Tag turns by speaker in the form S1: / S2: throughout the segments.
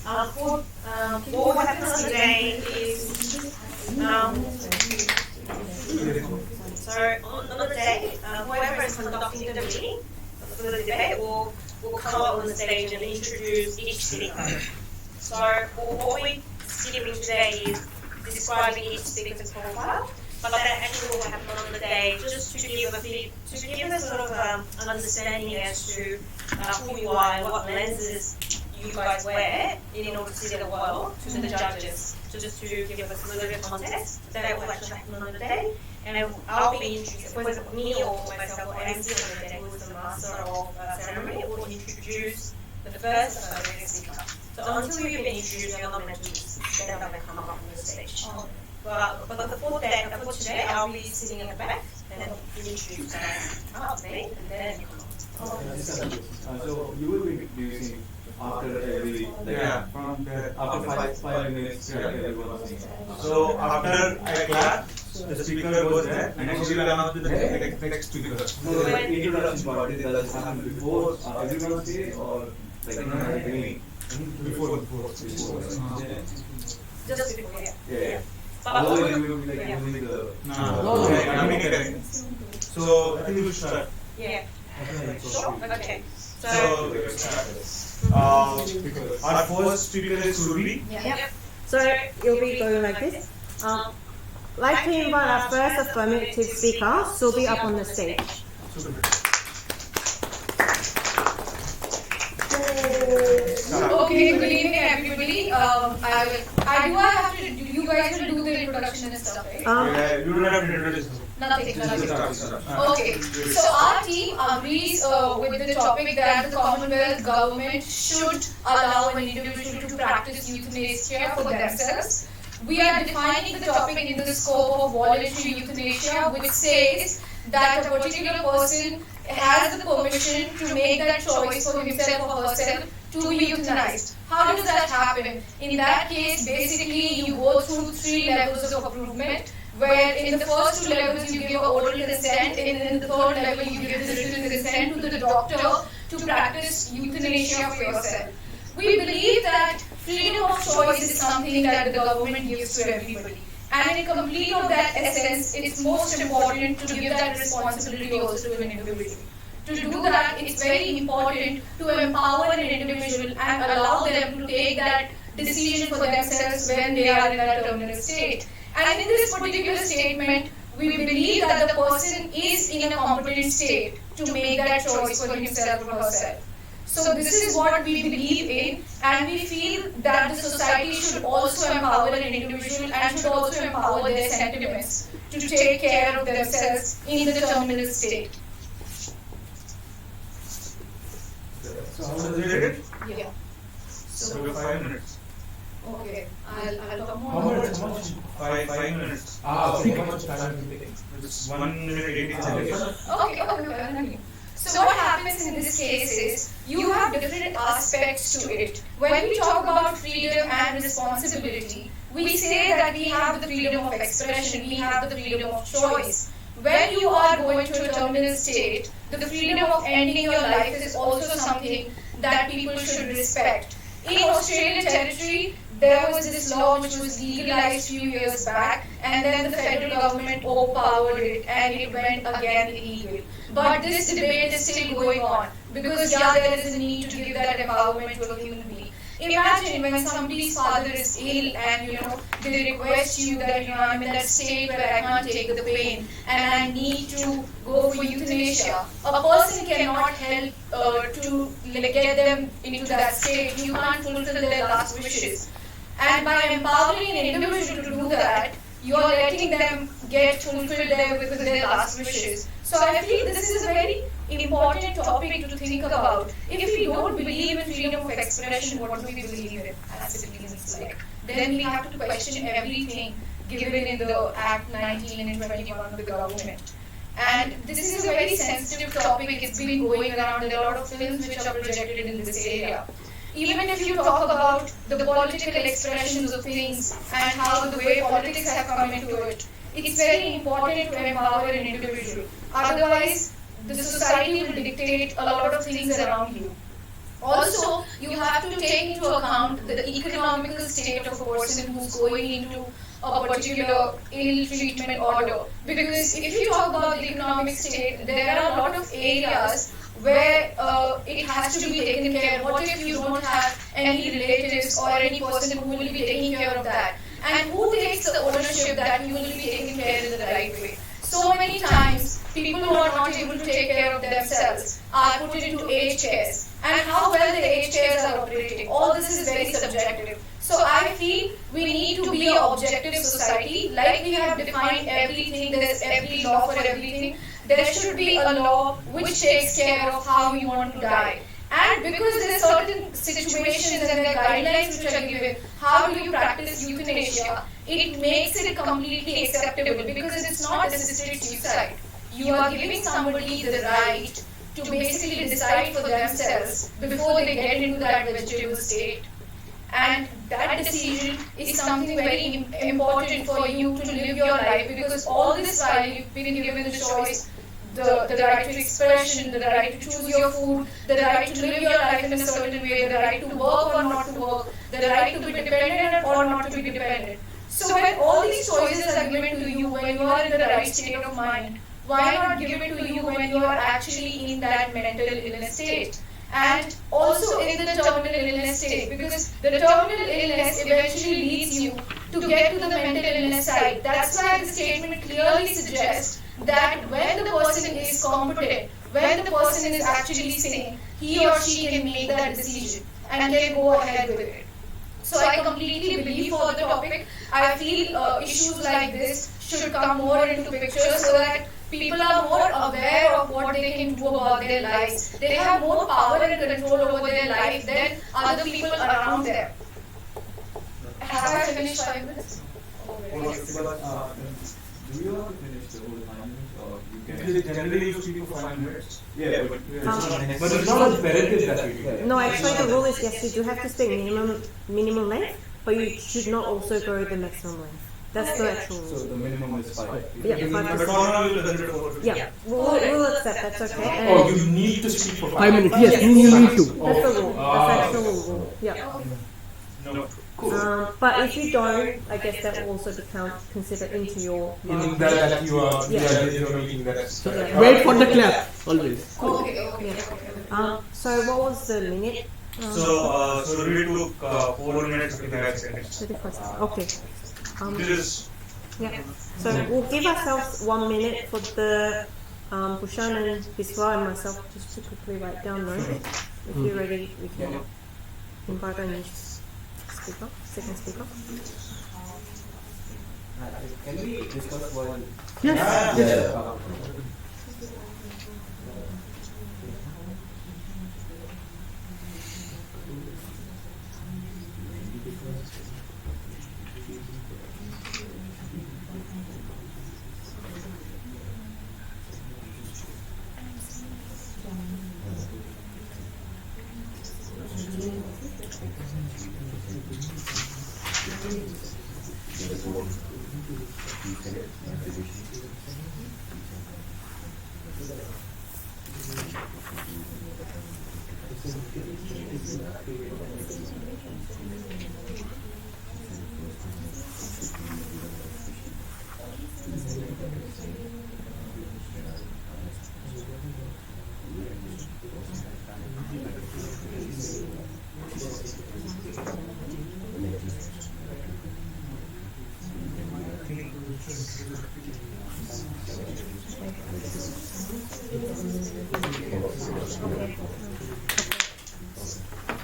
S1: What happens today is so on the day, whoever is conducting the meeting for the debate will come up on the stage and introduce each speaker. So what we're skipping today is describing each speaker's profile, but that actually will happen on the day just to give a sort of an understanding as to who you are and what lenses you guys wear in order to see the world to the judges. So just to give us a little bit of context, that will actually happen on the day. And I'll be introduced, whether me or myself or MC on the day, who is the master of ceremony, will introduce the first speaker. So until you've been introduced, you're not meant to stand up and come up on the stage. But for today, I'll be sitting in the back and then introduce me, and then you come up.
S2: So you will be using after every from the after 5 minutes everyone.
S3: So after I clap, the speaker goes there and then we will announce the next speaker.
S2: So like introduction part, does it happen before everyone say or like in the beginning?
S3: Before.
S1: Just before,
S2: Yeah.
S1: But
S2: otherwise you will be like using the
S3: No. So I think we will start.
S1: yeah. Sure. Okay.
S3: So our first speaker is Survi.
S4: Yep. So you'll be going like this. Like to invite our first affirmative speaker, Subi, up on the stage.
S5: Okay, good evening everybody. I have to do, you guys will do the introduction and stuff, right?
S3: You don't have to introduce us.
S5: Nothing. Okay, so our team agrees with the topic that the Commonwealth government should allow an individual to practice euthanasia for themselves. We are defining the topic in the scope of voluntary euthanasia, which says that a particular person has the permission to make that choice for himself or herself to be euthanized. How does that happen? In that case, basically you go through 3 levels of approvement, where in the first 2 levels you give oral consent, and in the third level you give the written consent to the doctor to practice euthanasia for yourself. We believe that freedom of choice is something that the government gives to everybody. And in complete of that essence, it's most important to give that responsibility also to an individual. To do that, it's very important to empower an individual and allow them to take that decision for themselves when they are in that terminal state. And in this particular statement, we believe that the person is in a competent state to make that choice for himself or herself. So this is what we believe in, and we feel that the society should also empower an individual and should also empower their sentiments to take care of themselves in the terminal state.
S3: So how does it end?
S5: Yeah.
S3: So we have 5 minutes.
S5: Okay. I'll talk
S3: How
S5: more.
S3: much? 5 minutes.
S2: okay. How much time will be taking?
S3: It's 1 minute 18 seconds.
S5: Okay. So what happens in this case is you have different aspects to it. When we talk about freedom and responsibility, we say that we have the freedom of expression, we have the freedom of choice. When you are going to a terminal state, the freedom of ending your life is also something that people should respect. In Australian territory, there was this law which was legalized a few years back, and then the federal government overpowered it and it went again illegal. But this debate is still going on because there is a need to give that empowerment to a human being. Imagine when somebody's father is ill and they request you that I'm in that state where I can't take the pain and I need to go for euthanasia. A person cannot help to get them into that state. You can't fulfill their last wishes. And by empowering an individual to do that, you're letting them get fulfilled with their last wishes. So I feel this is a very important topic to think about. If we don't believe in freedom of expression, what do we believe in as citizens? Then we have to question everything given in the Act 19 and 21 of the government. And this is a very sensitive topic. It's been going around. There are a lot of films which are projected in this area. Even if you talk about the political expressions of things and how the way politics have come into it, it's very important to empower an individual. Otherwise, the society will dictate a lot of things around you. Also, you have to take into account the economical state of a person who's going into a particular ill treatment order. Because if you talk about the economic state, there are a lot of areas where it has to be taken care of. What if you don't have any relatives or any person who will be taking care of that? And who takes the ownership that you will be taken care in the right way? So many times, people who are not able to take care of themselves are put into aged cares. And how well the aged cares are operating, all this is very subjective. So I feel we need to be an objective society. Like we have defined everything, there's every law for everything. There should be a law which takes care of how you want to die. And because there are certain situations and there are guidelines which are given, how do you practice euthanasia, it makes it completely acceptable because it's not assisted suicide. You are giving somebody the right to basically decide for themselves before they get into that vegetable state. And that decision is something very important for you to live your life, because all this while you've been given the choice, the right to expression, the right to choose your food, the right to live your life in a certain way, the right to work or not to work, the right to be dependent or not to be dependent. So when all these choices are given to you when you are in the right state of mind, why not give it to you when you are actually in that mental illness state? And also in the terminal illness state, because the terminal illness eventually leads you to get to the mental illness side. That's why the statement clearly suggests that when the person is competent, when the person is actually sane, he or she can make that decision and can go ahead with it. So I completely believe for the topic, I feel issues like this should come more into picture so that people are more aware of what they can do about their lives. They have more power and control over their life than other people around them. Have I finished 5 minutes?
S2: Do you want to finish the whole 5 minutes or you can?
S3: Because generally you speak for 5 minutes.
S2: Yeah, but
S3: But it's not imperative that we do that.
S4: No, actually the rule is yes, you do have to speak minimum length, but you should not also go the maximum length. That's the actual
S2: So
S4: rule.
S2: the minimum is 5.
S4: Yeah,
S3: But
S4: 5
S3: for now we'll consider it for
S4: Yeah, we'll accept, that's okay. And
S3: Oh, you need to speak for
S6: 5 minutes, yes, you need to.
S4: that's the rule, that's actual rule, yeah.
S3: No.
S4: But if you don't, I guess that will also become considered into your
S3: In that you are
S4: Yeah.
S3: you are making that.
S4: Yeah.
S6: Wait for the clap, always.
S5: Okay.
S4: Yeah. So what was the minute?
S3: So we took 4 minutes 55 seconds.
S4: 35 seconds. Okay.
S3: This is
S4: Yeah. So we'll give ourselves 1 minute for the Bhushan and Biswa and myself just to quickly write down notes. If you're ready, we can invite our new speaker, second speaker.
S2: Can we discuss while?
S6: Yes, yes.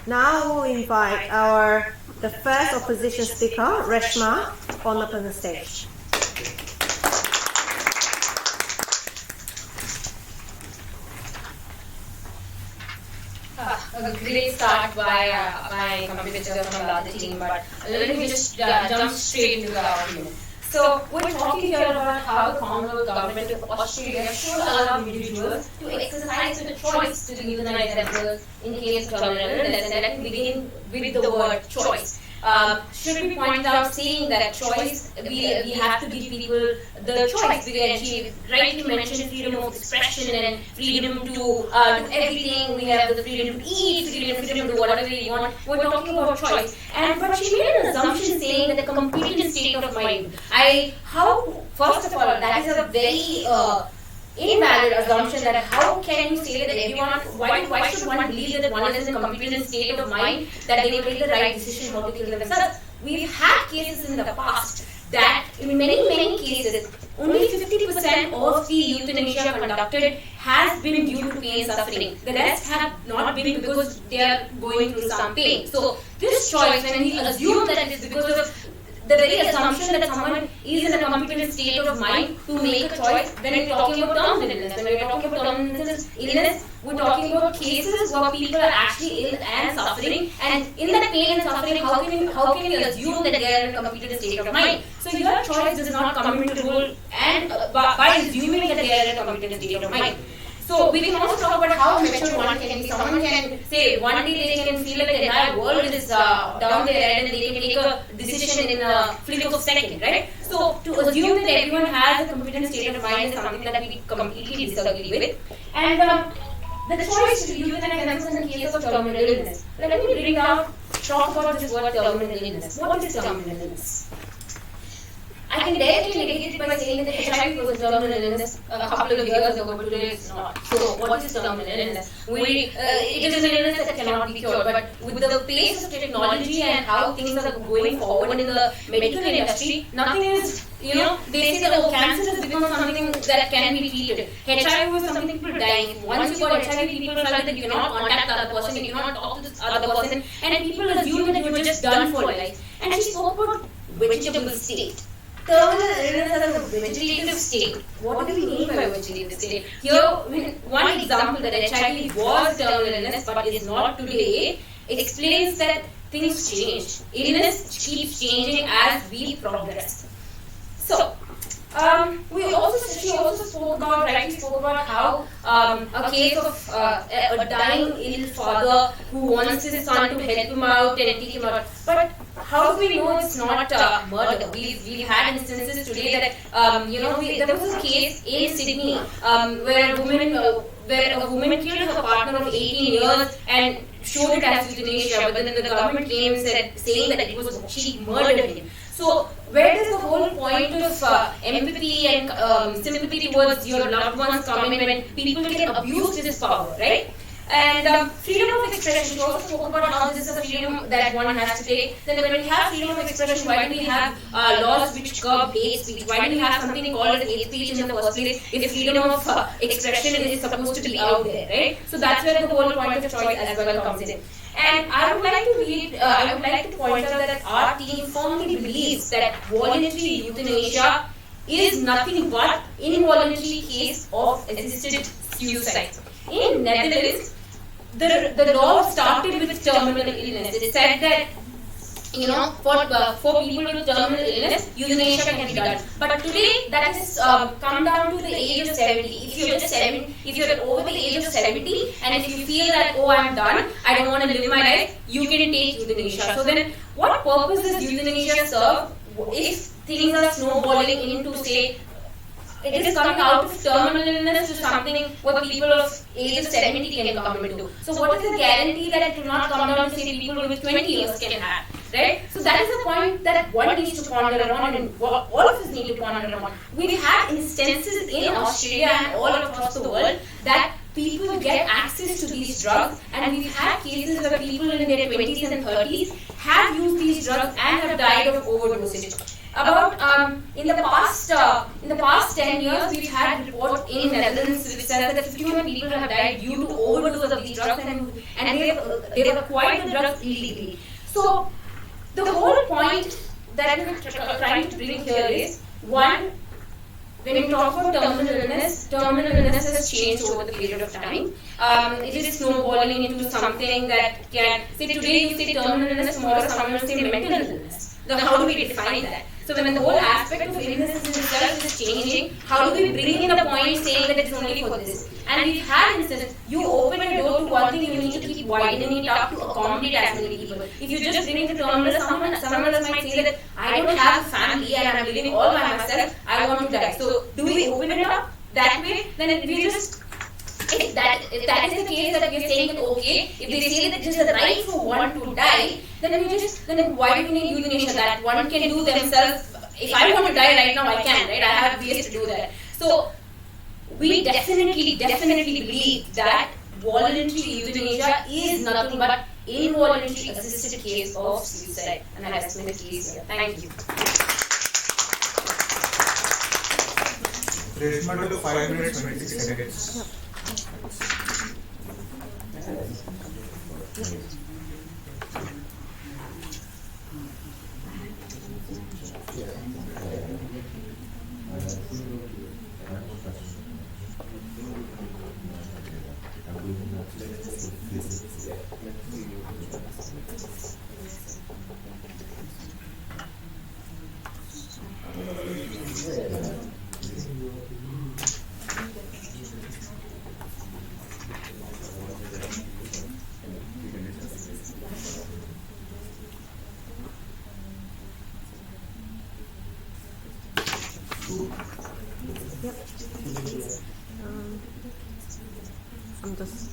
S4: Now we'll invite the first opposition speaker, Reshma, on up on the stage.
S7: A great start by my competitor from the other team, but let me just jump straight into the argument. So we're talking here about how the Commonwealth Government of Australia should allow individuals to exercise the choice to euthanize themselves in case of terminal illness. And let me begin with the word choice. should be pointed out, saying that choice, we have to give people the choice. And she rightly mentioned freedom of expression and freedom to do everything. We have the freedom to eat, freedom to do whatever we want. We're talking about choice. But she made an assumption saying that the competent state of mind. First of all, that is a very invalid assumption. That how can you say that everyone, why should one believe that one is in a competent state of mind that they will take the right decision how to kill themselves? We've had cases in the past that in many cases, only 50% of the euthanasia conducted has been due to pain and suffering. The rest have not been because they are going through some pain. So this choice, when we assume that it is because of the very assumption that someone is in a competent state of mind to make a choice, when we're talking about terminal illness, we're talking about cases where people are actually ill and suffering, and in that pain and suffering, how can we assume that they are in a competent state of mind? So your choice does not come into role, and by assuming that they are in a competent state of mind. So we can also talk about how mature one can be. Someone can say one day they can feel like the entire world is down their head and they can make a decision in a flick of a second, right? So to assume that everyone has a competent state of mind is something that we completely disagree with. And the choice to euthanize in the case of terminal illness. Let me talk about this word terminal illness. What is terminal illness? I can directly negate it by saying that HIV was a terminal illness a couple of years ago, but today it's not. So what is terminal illness? It is an illness that cannot be cured, but with the pace of technology and how things are going forward in the medical industry, nothing is, they say that cancer has become something that can be treated. HIV was something people dying. Once you got HIV, people felt that you cannot contact the other person, you cannot talk to this other person, and people assume that you were just done for life. And she spoke about vegetable state. Terminal illness as a vegetative state. What do we mean by vegetative state? Here, one example that HIV was terminal illness but is not today, it explains that things change. Illness keeps changing as we progress. So, she also rightly spoke about how a case of a dying ill father who wants his son to help him out and take him out. But how do we know it's not murder? We've had instances today that there was a case in Sydney where a woman killed her partner of 18 years and showed it as euthanasia, but then the government came saying that it was she murdered him. So where does the whole point of empathy and sympathy towards your loved ones come in when people can abuse this power, right? And freedom of expression, we also spoke about how this is a freedom that one has to take. Then when we have freedom of expression, why do we have laws which curb hate speech? Why do we have something called as hate speech in the first place if freedom of expression is supposed to be out there, right? So that's where the whole point of choice as well comes in. And I would like to point out that our team firmly believes that voluntary euthanasia is nothing but involuntary case of assisted suicide. In Netherlands, the law started with terminal illness. It said that for people with terminal illness, euthanasia can be done. But today, that has come down to the age of 70. If you're over the age of 70, and if you feel that, I'm done, I don't want to live my life, you can take euthanasia. So then, what purpose does euthanasia serve if things are snowballing into, say, it is coming out of terminal illness to something where people of age of 70 can come into. So what is the guarantee that it will not come down to, say, people with 20 years can have, right? So that is the point that one needs to ponder on, and all of us need to ponder on. We've had instances in Australia and all across the world that people get access to these drugs, and we've had cases where people in their 20s and 30s have used these drugs and have died of overdosage. In the past 10 years, we've had reports in Netherlands which says that 51 people have died due to overdose of these drugs, and they've acquired the drugs illegally. So the whole point that we're trying to bring here is, one, when we talk about terminal illness has changed over the period of time. It is snowballing into something that can, say today you say terminal illness, tomorrow someone will say mental illness. Now how do we define that? So when the whole aspect of illness itself is changing, how do we bring in a point saying that it's only for this? And we've had instances, you open a door to one thing, you need to keep widening it up to accommodate as many people. If you just bring in the terminal, someone else might say that I don't have a family and I'm living all by myself, I want to die. So do we open it up that way? Then we just, if that is the case that we are saying that okay, if they say that it is the right for one to die, then why do we need euthanasia? That one can do themselves. If I want to die right now, I can, right? I have ways to do that. So we definitely believe that voluntary euthanasia is nothing but involuntary assisted case of suicide, and an estimate case here. Thank you.
S3: Reshma to 5 minutes 26 seconds.
S4: Yep. I'm just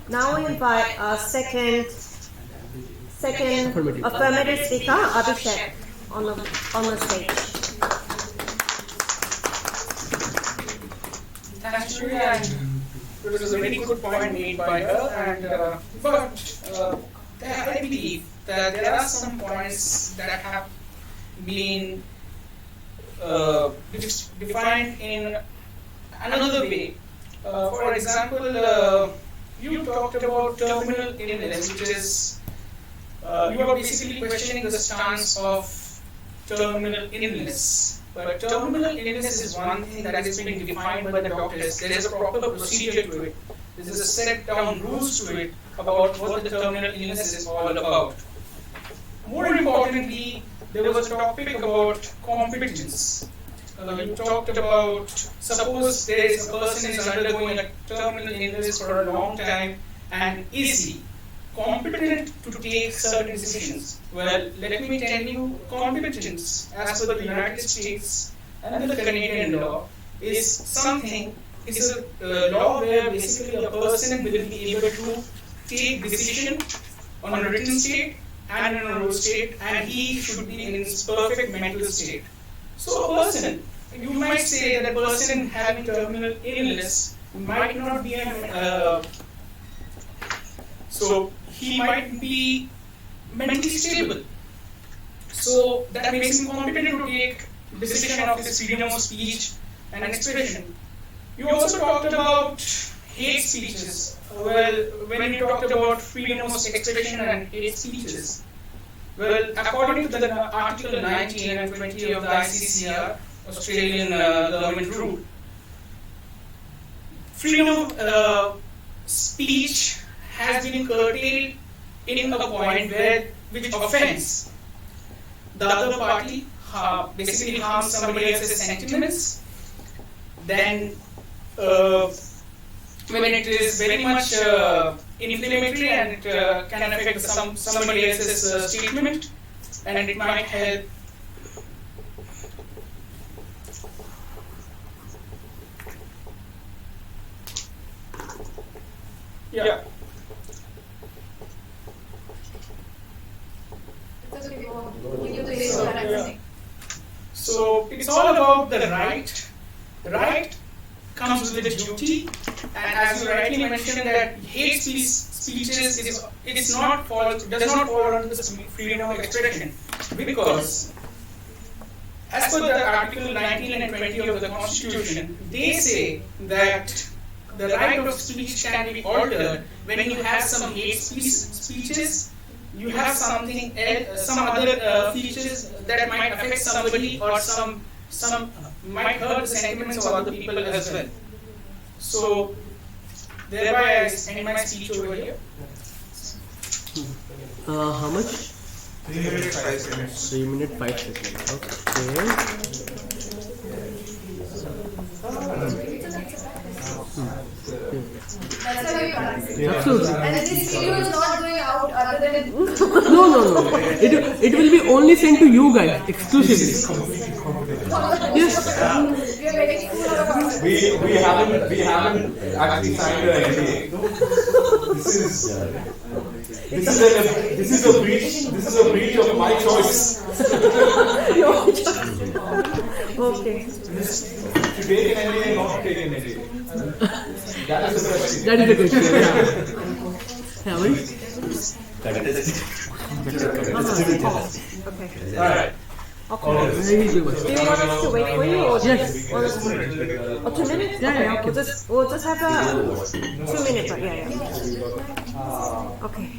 S4: Now we invite our second affirmative speaker, Abhishek, on the stage.
S8: Actually, it was a very good point made by her, and I believe that there are some points that have been defined in another way. For example, you talked about terminal illness, which is you are basically questioning the stance of terminal illness. But terminal illness is one thing that is being defined by the doctors. There is a proper procedure to it. There is a set down rules to it about what the terminal illness is all about. More importantly, there was a topic about competence. You talked about, suppose there is a person is undergoing a terminal illness for a long time, and is he competent to take certain decisions? Well, let me tell you, competence as per the United States and the Canadian law is a law where basically a person will be able to take decision on a written state and in a oral state, and he should be in his perfect mental state. So a person, you might say that a person having terminal illness might not be so he might be mentally stable. So that makes him competent to take decision of his freedom of speech and expression. You also talked about hate speeches. Well, when you talked about freedom of expression and hate speeches, well, according to the Article 19 and 20 of the ICCR, Australian government rule, freedom of speech has been curtailed in a point which offends the other party, basically harms somebody else's sentiments, then when it is very much inflammatory and it can affect somebody else's statement, and it might help. Yeah. So it's all about the right. The right comes with the duty, and as you rightly mentioned, that hate speeches does not fall under the freedom of expression, because as per the Article 19 and 20 of the Constitution, they say that the right of speech can be altered when you have some hate speeches, you have something else, some other features that might affect somebody, or some might hurt the sentiments of other people as well. So thereby I end my speech over here.
S6: How much?
S3: 3 minutes, 5 seconds.
S6: 3 minutes, 5 seconds. Okay.
S5: That's how you practice.
S6: Absolutely.
S5: And this video is not going out other than
S6: No. It will be only sent to you guys exclusively. Yes.
S5: we are very cool about it.
S2: We haven't actually signed an NDA. This is a breach of my choice.
S4: Okay.
S2: To take an NDA, not to take an NDA. That is the question.
S6: That is the question. Yeah.
S4: Okay.
S2: Alright.
S4: Okay.
S6: Very good.
S4: Do you want us to wait for you or
S6: Yes.
S4: or 2 minutes?
S6: Yeah,
S4: Okay.
S6: yeah, okay.
S4: We'll just have a 2 minute break. Yeah. Okay.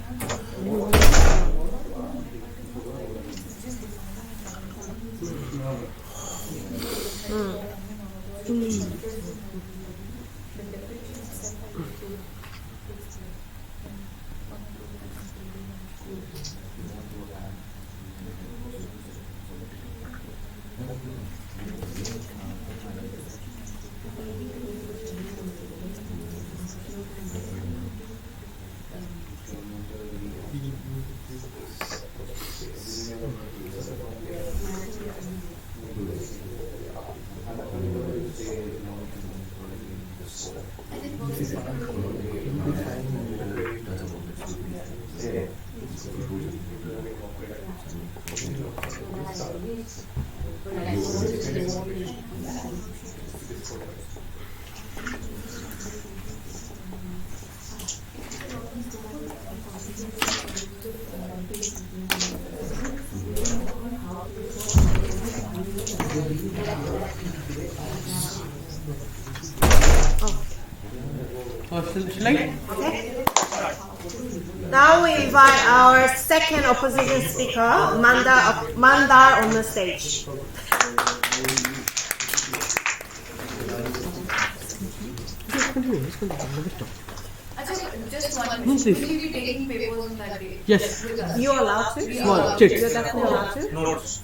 S6: Shall I?
S4: Okay. Now we invite our second opposition speaker, Mandar on the stage.
S5: Just one
S6: No,
S5: minute.
S6: please.
S5: Will you be taking papers on that day?
S6: Yes.
S5: With us?
S4: You're allowed to?
S6: Small, check.
S4: You're definitely allowed to?
S3: Notes.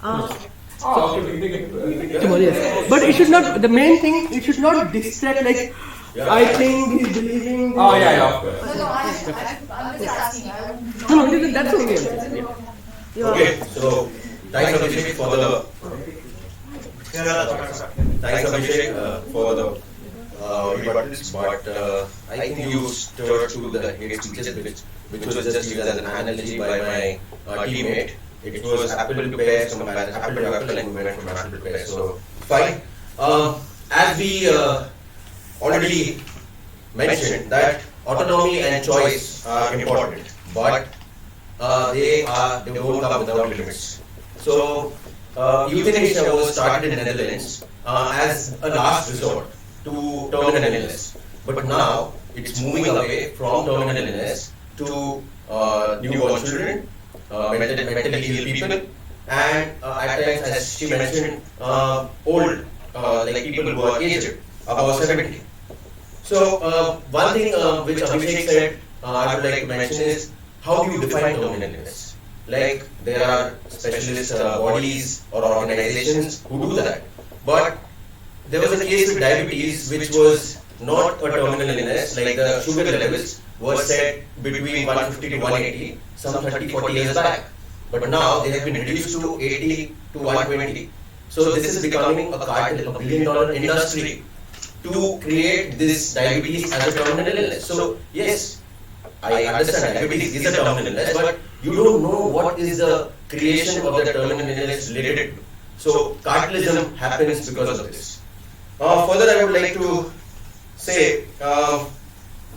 S6: Tomorrow, yes. But it should not, the main thing, it should not distract, like, I think he's believing.
S2: Oh, yeah.
S5: No, I'm just asking.
S6: No, that's okay. Yeah.
S4: You're
S9: Okay, so thanks Abhishek for the for the rebuttals, but I think you stirred to the hate speeches, which was just used as an analogy by my teammate. It was apple to pear comparison, apple to apple, and we went from apple to pear. So fine. As we already mentioned, that autonomy and choice are important, but they don't come without limits. So euthanasia was started in the Netherlands as a last resort to terminal illness, but now it's moving away from terminal illness to newborn children, mentally ill people, and at times, as she mentioned, old, like people who are aged, above 70. So one thing which Abhishek said I would like to mention is, how do you define terminal illness? Like, there are specialist bodies or organizations who do that. But there was a case with diabetes which was not a terminal illness, like the sugar levels were set between 150 to 180 some 30-40 years back. But now they have been reduced to 80 to 120. So this is becoming a cartel, $1 billion industry to create this diabetes as a terminal illness. So yes, I understand diabetes is a terminal illness, but you don't know what is the creation of the terminal illness related to. So cartelism happens because of this. Further, I would like to say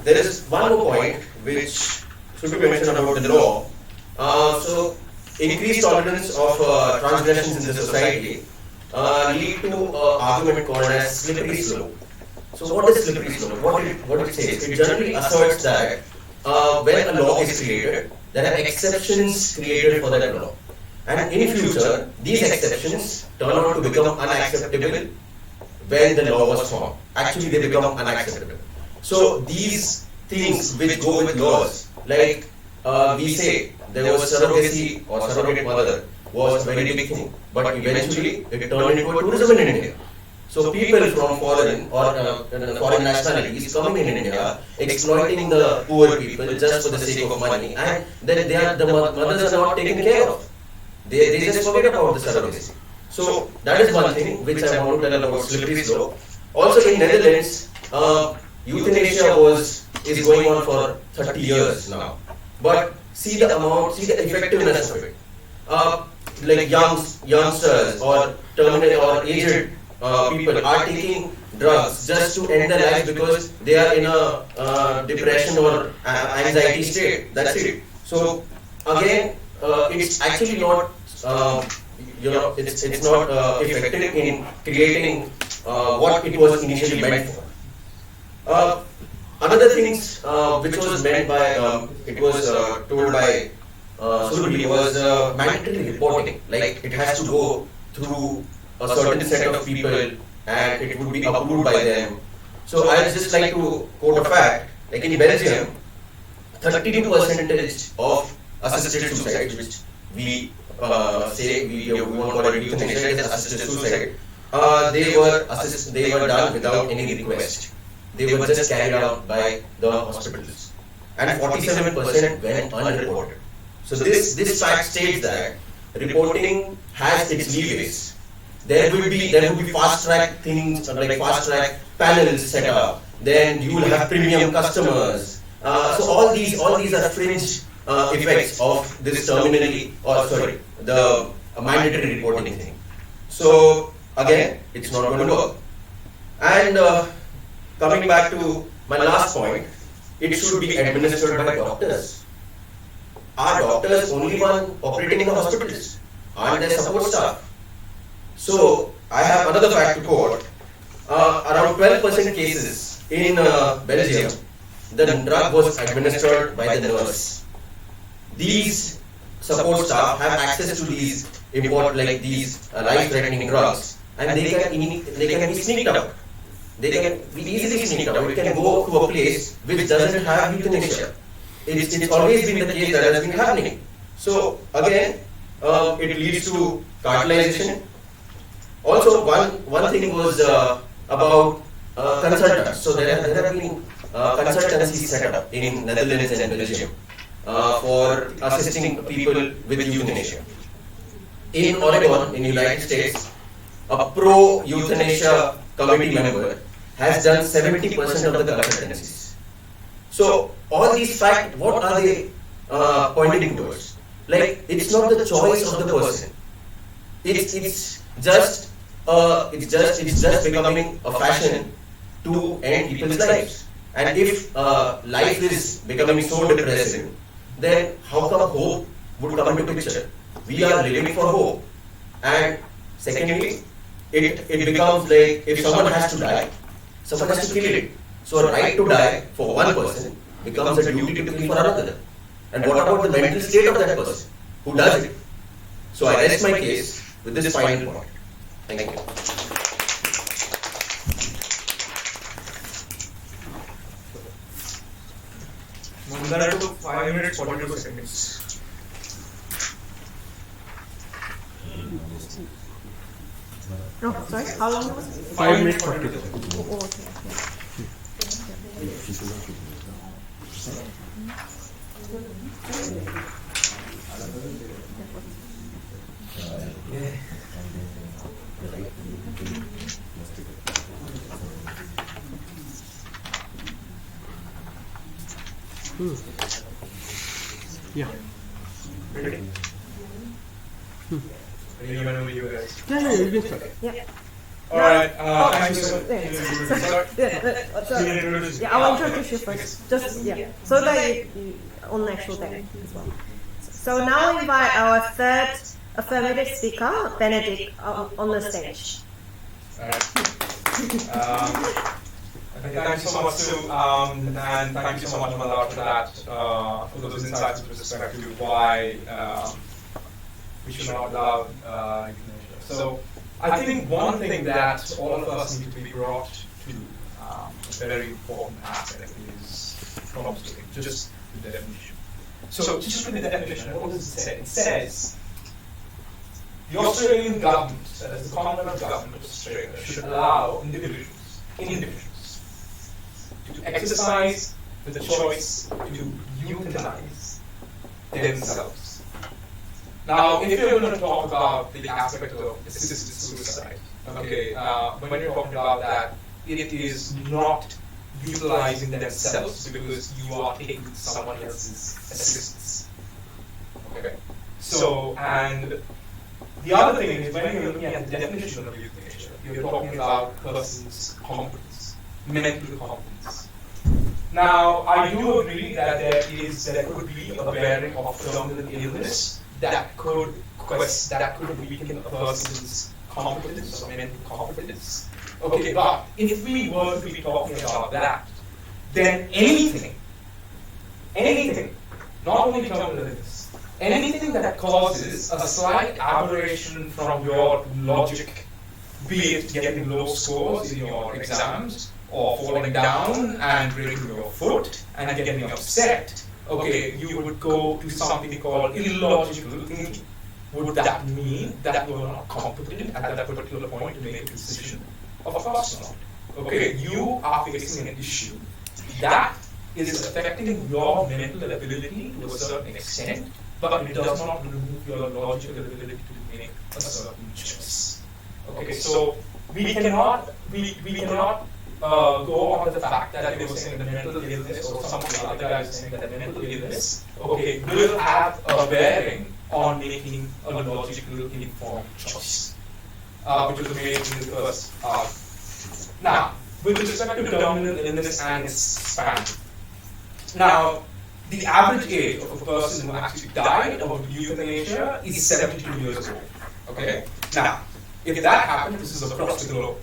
S9: there is one more point which should be mentioned about the law. So increased tolerance of transgressions in the society lead to an argument called as slippery slope. So what is slippery slope? What it says? It generally asserts that when a law is created, there are exceptions created for that law. And in future, these exceptions turn out to become unacceptable when the law was formed. Actually, they become unacceptable. So these things which go with laws, like we say there was surrogacy or surrogate mother was a very big thing, but eventually it turned into a tourism in India. So people from foreign or foreign nationalities coming in India, exploiting the poor people just for the sake of money, and then the mothers are not taken care of. They just forget about the surrogacy. So that is one thing which I want to tell about slippery slope. Also in Netherlands, euthanasia is going on for 30 years now. But see the effectiveness of it. Like youngsters or terminal or aged people are taking drugs just to end their lives because they are in a depression or anxiety state. That's it. So again, it's actually not it's not effective in creating what it was initially meant for. Another things which was meant by it was told by Surabhi was mandatory reporting. Like it has to go through a certain set of people and it would be approved by them. So I would just like to quote a fact. Like in Belgium, 32% of assisted suicide, which we say we won't call it euthanasia, it is assisted suicide. They were done without any request. They were just carried out by the hospitals, and 47% went unreported. So this fact states that reporting has its leeways. There will be fast track things like fast track panels set up. Then you will have premium customers. So all these are fringe effects of this the mandatory reporting thing. So again, it's not going to work. And coming back to my last point, it should be administered by doctors. Are doctors only one operating in the hospitals? Aren't there support staff? So I have another fact to quote. Around 12% cases in Belgium, the drug was administered by the nurse. These support staff have access to these life-threatening drugs, and they can be sneaked out. They can be easily sneaked out. It can go to a place which doesn't have euthanasia. It's always been the case that has been happening. So again, it leads to cartelization. Also, one thing was about consultants. So there have been consultancies set up in Netherlands and Belgium for assisting people with euthanasia. In Oregon, in the United States, a pro-euthanasia committee member has done 70% of the consultancies. So all these facts, what are they pointing towards? Like, it's not the choice of the person. It's just becoming a fashion to end people's lives. And if life is becoming so depressive, then how come hope would come into picture? We are living for hope. And secondly, it becomes like if someone has to die, someone has to kill it. So a right to die for one person becomes a duty to kill for another. And what about the mental state of that person who does it? So I rest my case with this final point. Thank you.
S8: Mandara took 5 minutes 42 seconds.
S4: Oh, sorry, how long was it?
S6: 5 minutes 40.
S4: Oh, okay.
S6: Yeah.
S8: Ready? Ready whenever you guys.
S6: Yeah, you can start.
S4: Yeah.
S8: Alright, thank you so much.
S4: Yeah, I'll introduce you first. Just, yeah. So that you on the actual day as well. So now invite our third affirmative speaker, Benedict, on the stage.
S8: Alright. Thank you so much, Sue, and thank you so much, Malad, for that, for those insights with respect to why we should not allow euthanasia. So, I think one thing that all of us need to be brought to a very important aspect is problem stating, just the definition. So, just with the definition, what does it say? It says the Australian government, that is the Commonwealth Government of Australia, should allow individuals to exercise the choice to euthanize themselves. Now, if you're going to talk about the aspect of assisted suicide, okay, when you're talking about that, it is not utilizing themselves because you are taking someone else's assistance. Okay, so, and the other thing is when you're looking at the definition of euthanasia, you're talking about person's competence, mental competence. Now, I do agree that there could be a bearing of terminal illness that could weaken a person's competence or mental competence. Okay, but if we were to be talking about that, then anything, not only terminal illness, anything that causes a slight aberration from your logic, be it getting low scores in your exams, or falling down and breaking your foot and getting upset, okay, you would go to something called illogical thinking. Would that mean that you are not competent at that particular point to make a decision? Of course not. Okay, you are facing an issue that is affecting your mental ability to a certain extent, but it does not remove your logical ability to make a certain choice. Okay, so we cannot go on the fact that they were saying that mental illness, or some of the other guys saying that mental illness, okay, will have a bearing on making a logical informed choice, which was made in the first. Now, with respect to terminal illness and its span, now the average age of a person who actually died of euthanasia is 72 years old. Okay, now. If that happens, this is across the globe.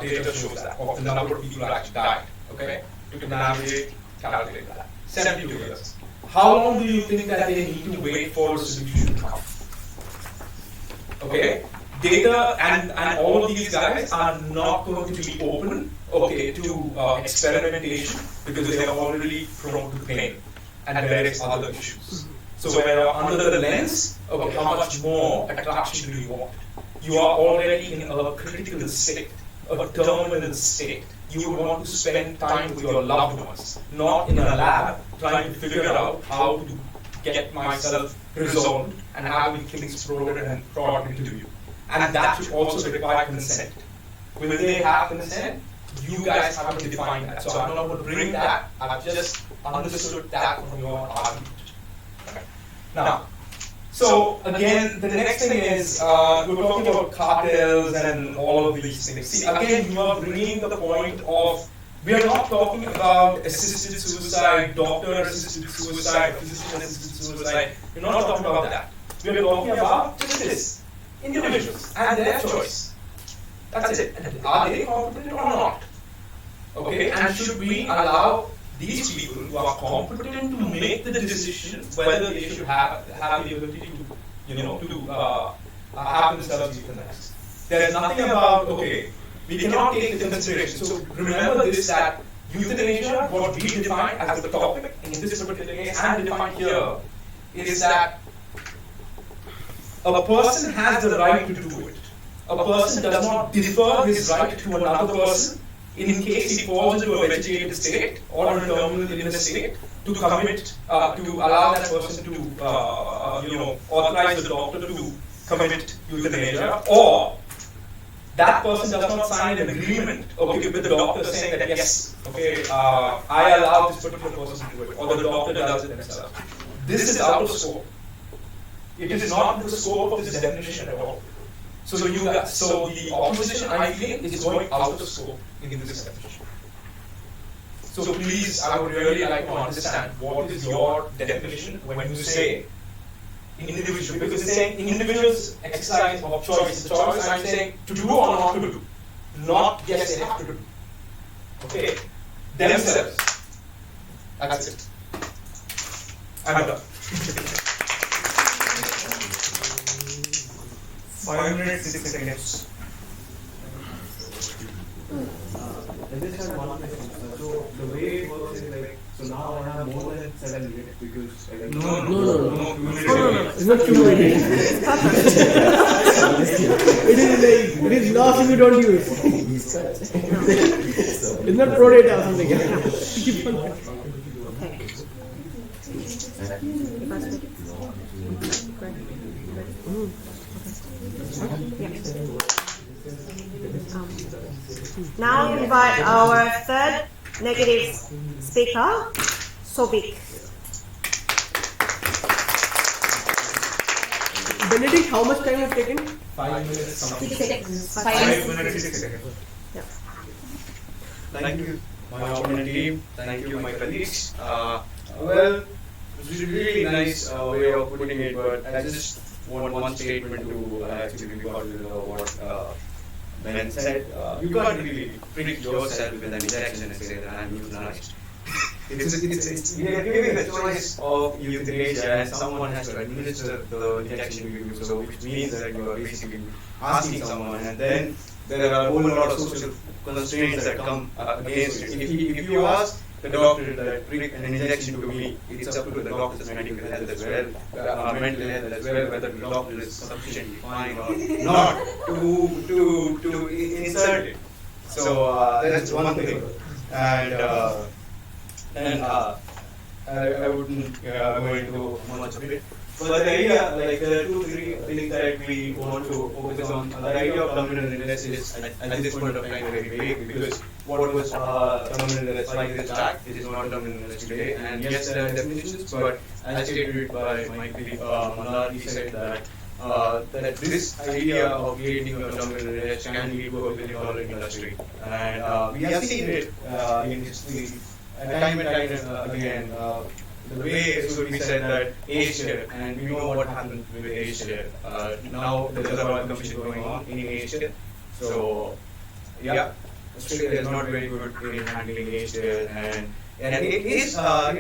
S8: Data shows that of the number of people who actually died. Okay, you can navigate, calculate that. 72 years. How long do you think that they need to wait for a solution to come? Okay, data and all of these guys are not going to be open, okay, to experimentation because they are already prone to pain and various other issues. So when you're under the lens, okay, how much more attraction do you want? You are already in a critical state, a terminal state. You would want to spend time with your loved ones, not in a lab trying to figure out how to get myself resolved and having things programmed and brought into you. And that should also require consent. Will they have consent? You guys haven't defined that. So I'm not going to bring that. I've just understood that from your argument. Okay. Now, so again, the next thing is, we're talking about cartels and all of these things. See, again, you are bringing the point of, we are not talking about assisted suicide, doctor-assisted suicide, physician-assisted suicide. We're not talking about that. We are talking about just this, individuals and their choice. That's it. And are they competent or not? Okay, and should we allow these people who are competent to make the decision whether they should have the ability to have themselves euthanized. There is nothing about, okay, we cannot take into consideration. So remember this, that euthanasia, what we define as the topic in this particular case and defined here, is that a person has the right to do it. A person does not defer his right to another person in case he falls into a vegetative state or a terminal illness state, to commit, to allow that person to, authorize the doctor to commit euthanasia, or that person does not sign an agreement, okay, with the doctor saying that yes, okay, I allow this particular person to do it, or the doctor does it themselves. This is out of scope. It is not in the scope of this definition at all. So the opposition, I feel, is going out of scope in this definition. So please, I would really like to understand what is your definition when you say individual, because it's saying individuals exercise of choice. The choice I'm saying to do or not to do, not yes they have to do. Okay, themselves. That's it. I'm done. 5 minutes, 6 seconds.
S2: I just had one question. So the way it works is like, so now I have more than 7 minutes because I like
S6: No. It's not cumulative. It is lost if you don't use. It's not pro data or something. Keep on.
S4: Now we invite our third negative speaker, Sobik.
S6: Benedict, how much time have you taken?
S3: 5 minutes something.
S4: 6 seconds.
S8: 5 minutes, 6 seconds.
S3: Thank you,
S8: My opponent team, thank you, my colleagues. Well, this is a really nice way of putting it, but I just want one statement to actually record what Ben said. You can't really prick yourself with an injection and say that I'm euthanized. We are giving the choice of euthanasia, and someone has to administer the injection to you, so which means that you are basically asking someone, and then there are a whole lot of social constraints that come against it. If you ask the doctor that prick an injection to me, it's up to the doctor's medical health as well, mental health as well, whether the doctor is sufficiently fine or not to insert it. So that's one thing, and I wouldn't go into much of it. But the idea, like there are 2-3 things that we want to focus on. The idea of terminal illness is at this point of time very vague, because what was terminal illness 5 years back is not terminal illness today. And yes, there are definitions, but as stated by my colleague Mandar, he said that this idea of creating a terminal illness can lead to a billion-dollar industry. And we have seen it in history time and time again. The way it should be said that age share, and we know what happened with age share. Now there is a royal commission going on in age share. So yeah, Australia is not very good in handling age share, and it is a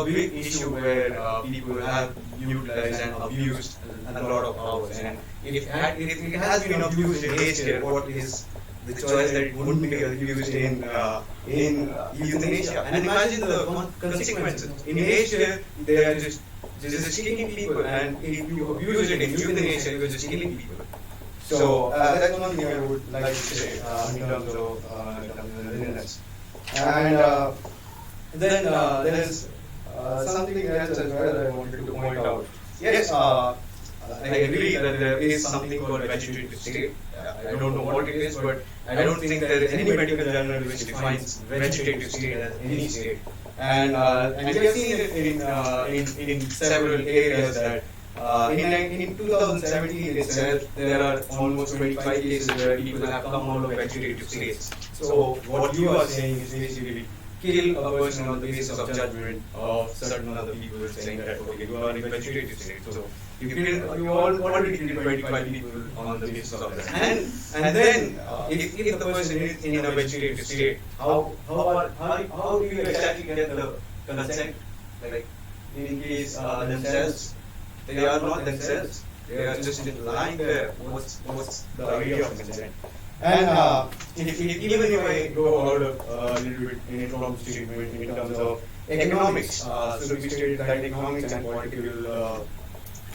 S8: big issue where people have utilized and abused a lot of powers. And if it has been abused in age share, what is the choice that it wouldn't be abused in euthanasia? And imagine the consequences. In age, they are just killing people, and if you abuse it in euthanasia, you are just killing people. So that's one thing I would like to say in terms of illness. And then there's something else as well I wanted to point out. Yes, I agree that there is something called vegetative state. I don't know what it is, but I don't think there is any medical journal which defines vegetative state as any state. And we have seen it in several areas that in 2017 itself, there are almost 25 cases where people have come out of vegetative states. So what you are saying is basically kill a person on the basis of judgment of certain other people, saying that okay, you are in vegetative state. So you already killed 25 people on the basis of that. And then if the person is in a vegetative state, how do you exactly get the consent? Like in case themselves, they are not themselves. They are just lying there. What's the idea of consent? And even if I go out a little bit in from statement in terms of economics, so we stated that economics and political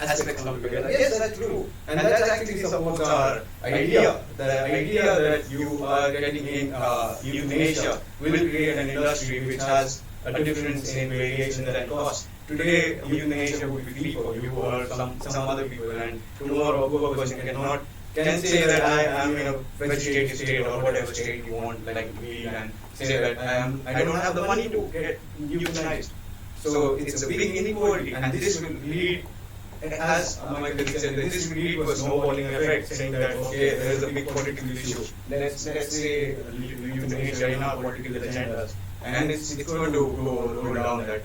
S8: aspects come together. Yes, that's true, and that actually supports our idea. The idea that you are getting in euthanasia will create an industry which has a difference in variation and cost. Today, euthanasia would be free for you or some other people, and tomorrow a poor person can say that I am in a vegetative state or whatever state you want, like me, and say that I don't have the money to get euthanized. So it's a big inequality, and this will lead, as my colleague said, this will lead to a snowballing effect, saying that okay, there is a big political issue. Let's say euthanasia in our political agendas, and it's going to go down that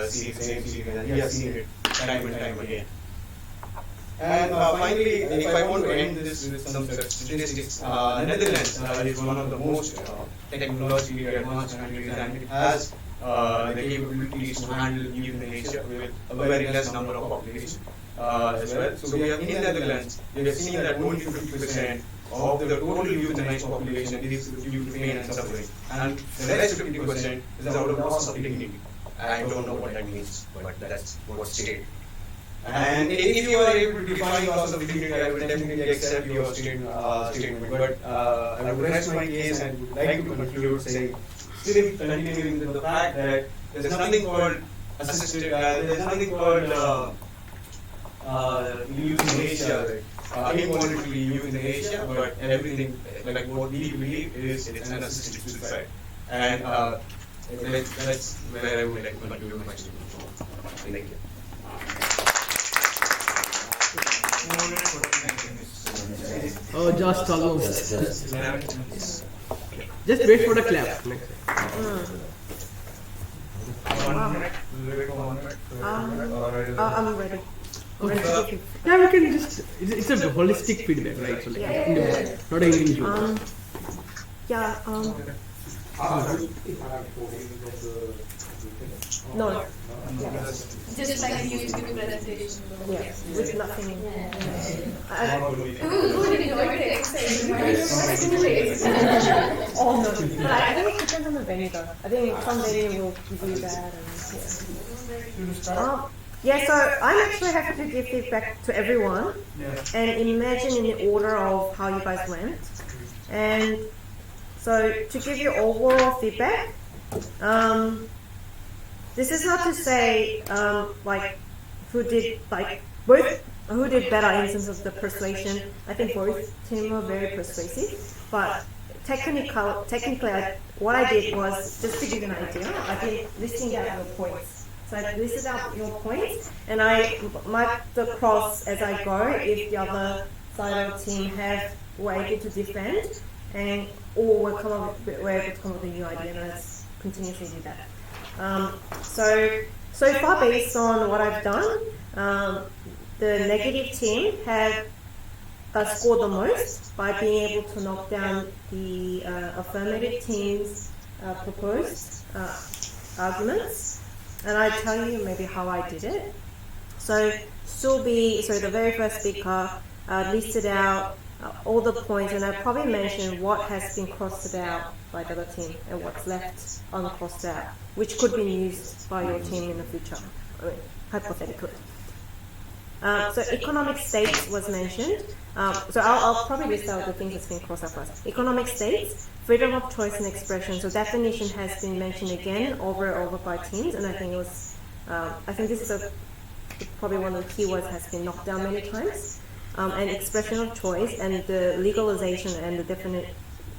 S8: same series, and we have seen it time and time again.
S3: And finally, if I want to end this with some statistics, Netherlands is one of the most technologically advanced countries, and it has the capabilities to handle euthanasia with a very less number of population as well. So we have in Netherlands, we have seen that only 50% of the total euthanized population is due to pain and suffering, and the rest 50% is out of loss of dignity. I don't know what that means, but that's what's stated. And if you are able to define loss of dignity, I would definitely accept your statement. But I would rest my case and would like to conclude saying, still continuing with the fact that there's nothing called assisted, there's nothing called euthanasia, involuntary euthanasia, but everything, like what we believe is it's an assisted suicide. And that's where I would like to conclude my statement. Thank you.
S6: Oh, just almost. Just wait for the clap.
S4: I'm ready.
S6: Okay. Yeah, we can just. It's a holistic feedback, right? So, like, not an individual.
S4: No.
S5: Just like you used to do presentation.
S4: Yeah, with nothing. Oh no, but I think it depends on the venue though. I think some venue will give you that. Yeah, so I'm actually happy to give feedback to everyone and imagine in the order of how you guys went. And so to give you overall feedback, this is not to say like who did better in terms of the persuasion. I think both teams were very persuasive, but technically, what I did was just to give you an idea. I've been listing out your points. So I listed out your points, and I marked the cross as I go if the other side of the team were able to defend, and or were able to come up with a new idea, and I continuously do that. So far, based on what I've done, the negative team have scored the most by being able to knock down the affirmative team's proposed arguments. And I tell you maybe how I did it. So the very first speaker listed out all the points, and I probably mentioned what has been crossed out by the other team and what's left uncrossed out, which could be used by your team in the future, hypothetically. So economic states was mentioned. So I'll probably list out the things that's been crossed out first. Economic states, freedom of choice and expression. So definition has been mentioned again over and over by teams, and I think it was. I think this is probably one of the keywords has been knocked down many times. And expression of choice and the legalization and the definite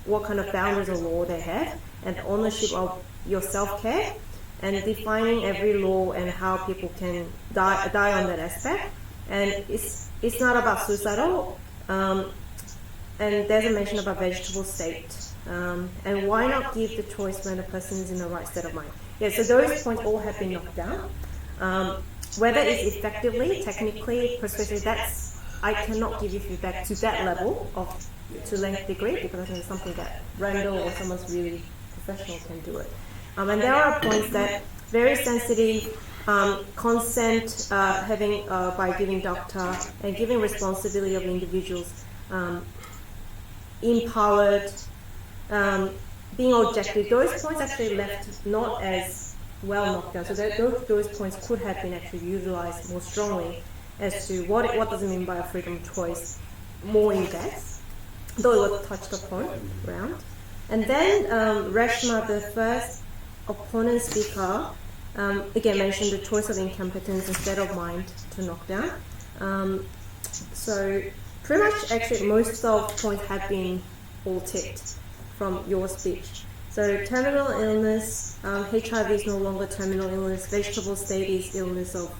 S4: what kind of boundaries of law they have, and the ownership of your self-care, and defining every law and how people can die on that aspect. And it's not about suicidal, and there's a mention about vegetable state. And why not give the choice when the person is in the right state of mind? Yeah, so those points all have been knocked down. Whether it's effectively, technically, persuasively, I cannot give you feedback to that level to length degree, because I think it's something that Randall or someone's really professional can do it. And there are points that very sensitive, consent having by giving doctor and giving responsibility of individuals, empowered, being objective. Those points actually left not as well knocked down. So those points could have been actually utilized more strongly as to what does it mean by a freedom of choice more in depth, though it was touched upon around. And then Reshma, the first opponent speaker, again mentioned the choice of incompetence instead of mind to knock down. So pretty much actually most of the points have been all ticked from your speech. So terminal illness, HIV is no longer terminal illness, vegetable state is illness of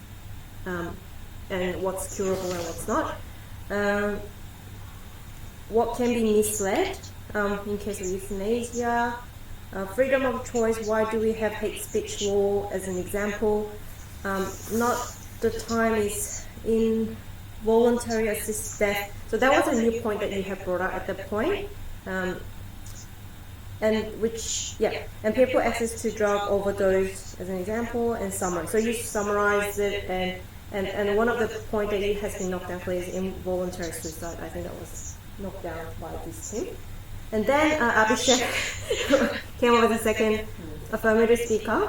S4: and what's curable and what's not. What can be misled in case of euthanasia, freedom of choice, why do we have hate speech law as an example? Not the time is in voluntary assisted death. So that was a new point that you have brought up at that point. And people access to drug overdose as an example and summary. So you summarize it and one of the point that has been knocked down clearly is involuntary suicide. I think that was knocked down by this team. And then Abhishek came up with a second affirmative speaker.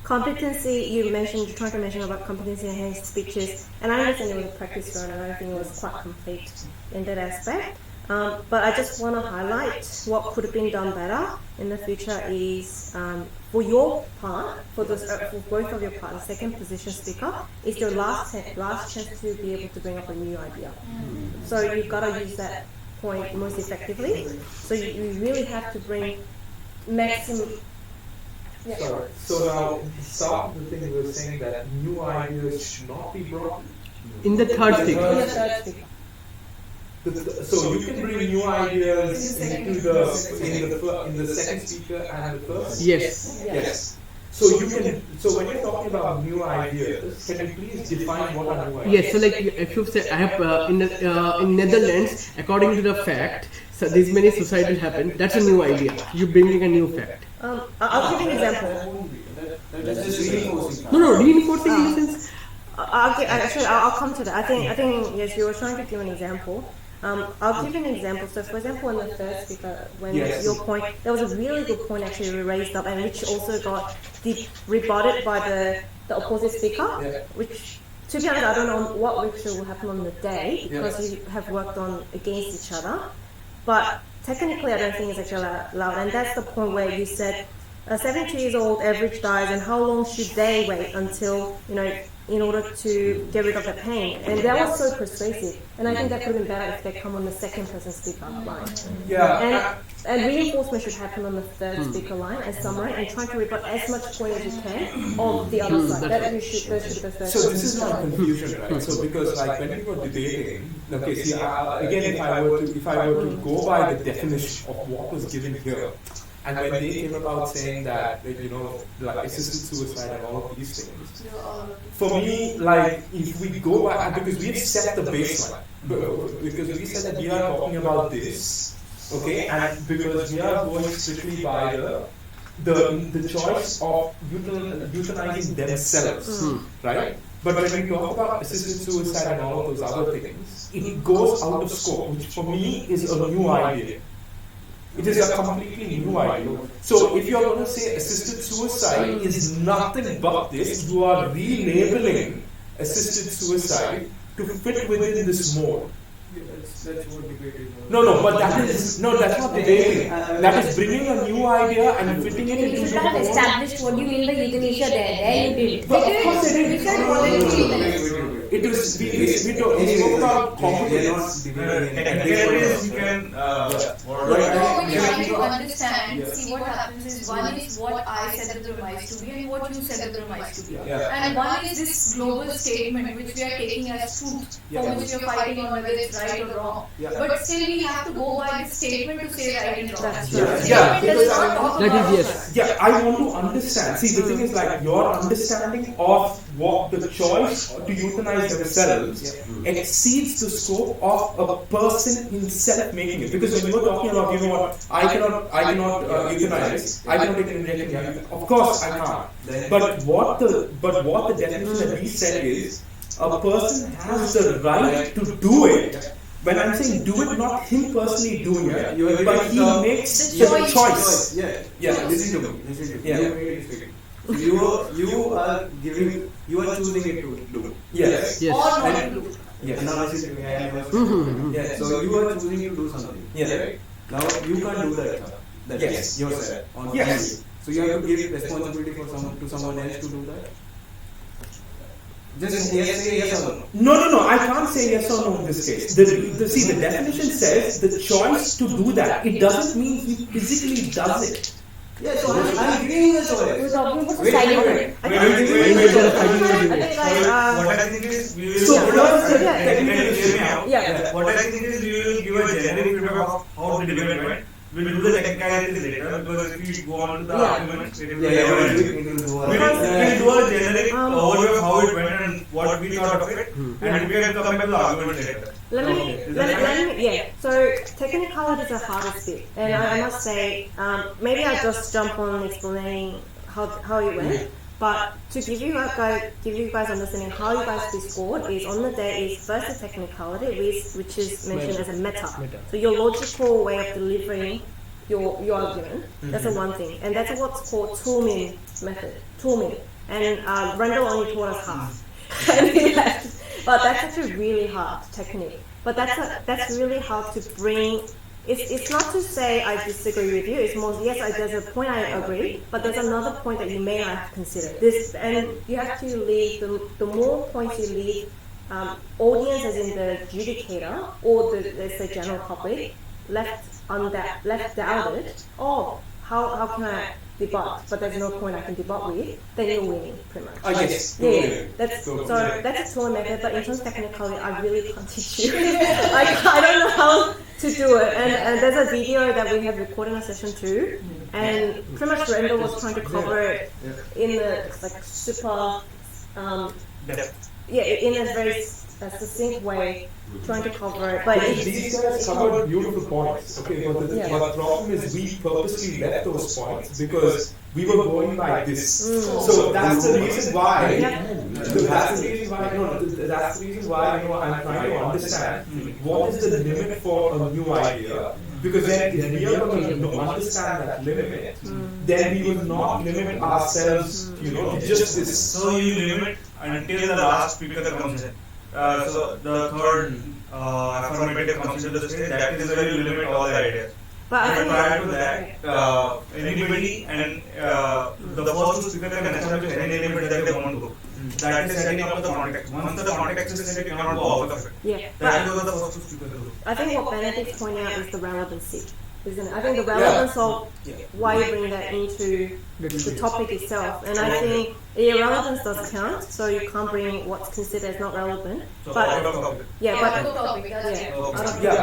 S4: Competency, you're trying to mention about competency enhanced speeches, and I understand it was a practice run, and I think it was quite complete in that aspect. But I just want to highlight what could have been done better in the future is for your part, for both of your part, the second position speaker is your last chance to be able to bring up a new idea. So you've got to use that point most effectively. So you really have to bring maximum. Yeah.
S2: So now, at the start of the thing, we were saying that new ideas should not be brought
S6: In the third speaker.
S4: In the third speaker.
S2: So you can bring new ideas into in the second speaker and the first.
S6: Yes.
S2: Yes. So when you're talking about new ideas, can you please define what are new ideas?
S6: Yes. So like if you say I have in Netherlands, according to the fact, so these many suicides happen. That's a new idea. You bringing a new fact.
S4: I'll give you an example.
S2: That's just reinforcing.
S6: No, reinforcing in the sense.
S4: I'll come to that. I think yes, you were trying to give an example. I'll give you an example. So, for example, in the first speaker, when your point, there was a really good point actually raised up, and which also got rebutted by the opposite speaker. Which, to be honest, I don't know what actually will happen on the day because you have worked on against each other. But technically, I don't think it's actually allowed, and that's the point where you said 72 years old average dies, and how long should they wait until in order to get rid of the pain? And that was so persuasive, and I think that could have been better if they come on the second person speaker line. And reinforcement should happen on the third speaker line as summary, and trying to rebut as much point as you can of the other side. That those should be the first.
S2: So this is my confusion, right? So because like when we were debating, okay, see, again, if I were to go by the definition of what was given here, and when they came about saying that, like assisted suicide and all of these things, for me, like if we go by, because we've set the baseline, because we said that we are talking about this, okay, and because we are going strictly by the choice of euthanizing themselves, right? But when we talk about assisted suicide and all of those other things, it goes out of scope, which for me is a new idea. It is a completely new idea. So if you're going to say assisted suicide is nothing but this, you are relabeling assisted suicide to fit within this mode.
S10: That's what debating.
S2: But that's not debating. That is bringing a new idea and fitting it into
S7: You should have established what you mean by euthanasia there. There you did.
S2: But of course it is. It is, we spoke about competence.
S5: No, we're trying to understand, see what happens is one is what I said the premise to be and what you said the premise to be. And one is this global statement which we are taking as truth, for which we are fighting on whether it's right or wrong. But still we have to go by the statement to say right and wrong.
S6: That is yes.
S2: Yeah, I want to understand. See, the thing is like your understanding of what the choice to euthanize themselves exceeds the scope of a person himself making it. Because when you were talking about, I cannot euthanize, I cannot take an injection. Of course I can't. But what the definition that we said is a person has the right to do it. When I'm saying do it, not him personally doing it, but he makes the choice.
S10: Listen to me. You are choosing it to do.
S2: Yes.
S5: Or not to do.
S10: Yes. Now listen to me. So you are choosing to do something. Right? Now you can't do that yourself.
S2: Yes.
S10: So you have to give responsibility to someone else to do that. Just say yes or no.
S2: No, I can't say yes or no in this case. The definition says the choice to do that. It doesn't mean he physically does it.
S10: Yeah, so I'm giving you the choice.
S4: We're talking about
S10: Wait.
S11: What I think is we will.
S2: So,
S11: hear me out.
S4: Yeah.
S11: What I think is we will give a generic feedback of how the debate went. we'll do the technicalities later, because if we go on to the arguments, it will be
S10: we'll
S11: we'll
S10: do
S11: do a generic overview of how it went and what we thought of it, and we can come back to the argument later.
S4: Let me, yeah. So technicality is the hardest bit, and I must say, maybe I just jump on explaining how it went. But to give you guys understanding how you guys be scored is on the day is first the technicality, which is mentioned as a meta. So your logical way of delivering your argument. That's the one thing, and that's what's called toolmin method. Toolmin, and Randall only taught us half, and he left. But that's actually really hard technique. But that's really hard to bring. It's not to say I disagree with you. It's more yes, there's a point I agree, but there's another point that you may not have considered. This, and you have to leave the more points you leave audience, as in the adjudicator or the let's say general public, left doubted. Oh, how can I debut? But there's no point I can debut with. Then you're winning, pretty much.
S2: Yes.
S4: Yeah. That's a tool method. But in terms of technicality, I really can't teach you. I don't know how to do it. And there's a video that we have recorded in a session too. And pretty much Randall was trying to cover it in the like super in a very succinct way, trying to cover it. But
S2: these guys covered beautiful points. Okay, but the problem is we purposely left those points because we were going by this. So that's the reason why. That's the reason why I'm trying to understand what is the limit for a new idea. Because then if we are going to understand that limit, then we will not limit ourselves, to just this.
S11: So you limit until the last speaker comes in. So the third affirmative comes into the stage. That is where you limit all the ideas. But prior to that, anybody and the first two speakers can establish any limit that they want to do. That is setting up the context. Once the context is set, you cannot go out of it.
S4: Yeah.
S11: That is what the first two speakers do.
S4: I think what Benedict's pointing out is the relevancy, isn't it? I think the relevance of why you bring that into the topic itself, and I think irrelevance does count, so you can't bring what's considered as not relevant.
S11: So
S4: but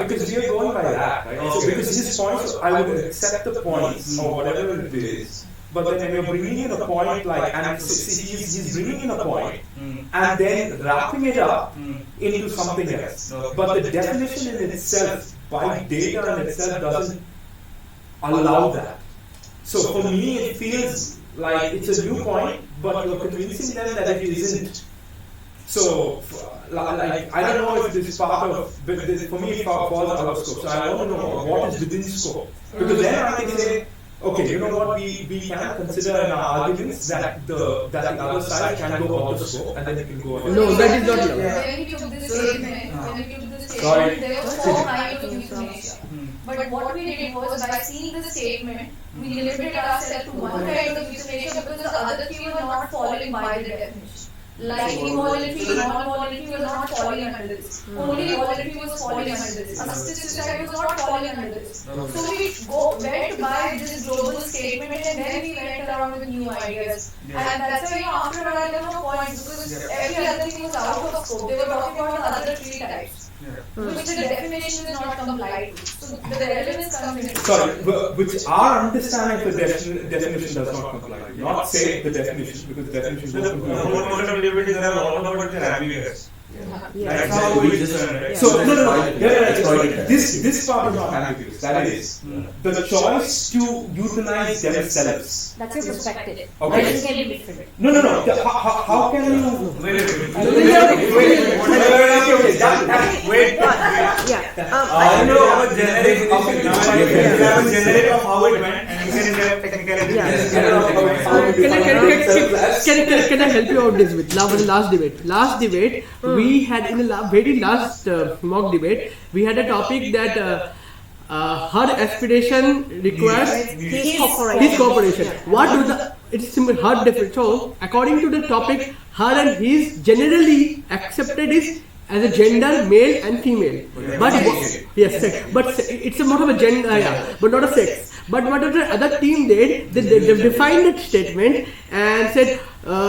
S11: because
S4: we
S2: are going by that, right? So because his points, I would accept the points or whatever it is. But then when you're bringing in a point like, and he's bringing in a point and then wrapping it up into something else. But the definition in itself, by data in itself, doesn't allow that. So for me, it feels like it's a new point, but you're convincing them that it isn't. So, like, I don't know if this is part of, but for me, it falls out of scope. So I want to know what is within scope. Because then I can say, okay, you know what, we can consider in our arguments that the other side can go out of scope and then you can go ahead.
S6: No, that is not allowed.
S5: When we took this statement, there were 4 lines of information. But what we did was, by seeing the statement, we limited ourselves to one kind of information because the other 3 were not falling by the definition. Like involuntary, non-voluntary was not falling under this. Only voluntary was falling under this. Assisted suicide was not falling under this. So we went by this global statement and then we went around with new ideas. And that's why after a while there were no points because every other thing was out of scope. They were talking about the other 3 types. Which the definition is not complied to. So the relevance comes into it.
S2: Sorry, which our understanding of the definition does not comply. Not say the definition, because the definition does not comply.
S11: The whole point of debate is that all about the ambiguous.
S4: Yeah.
S11: That's how we just right?
S2: So this part is not ambiguous. That is the choice to euthanize themselves.
S7: That's your perspective.
S2: Okay.
S7: Mine can be different.
S2: No. How can you?
S11: Wait.
S10: I know our generic
S11: of how it went and you can have technicality.
S6: Can I help you out this with last debate? Last debate, we had in the very last mock debate, we had a topic that her aspiration requires his cooperation. What do the? It's simple. Her different. So according to the topic, her and his generally accepted is as a gender, male and female. But yes, sex. But it's a more of a gender, but not a sex. But what the other team did, they defined that statement and said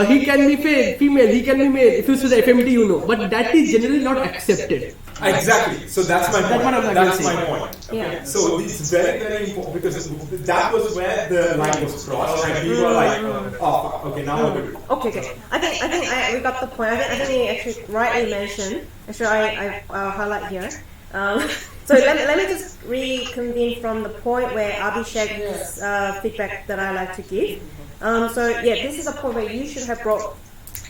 S6: he can be female, he can be male. If you say the FMT, you know. But that is generally not accepted.
S2: Exactly. So that's my point. That's my point. Okay.
S4: Yeah.
S2: So it's very, very important because that was where the line was crossed, and we were like, oh, okay, now we're good.
S4: Okay. I think we got the point. I think you actually rightly mentioned. Actually, I'll highlight here. So let me just reconvene from the point where Abhishek's feedback that I like to give. So yeah, this is a point where you should have brought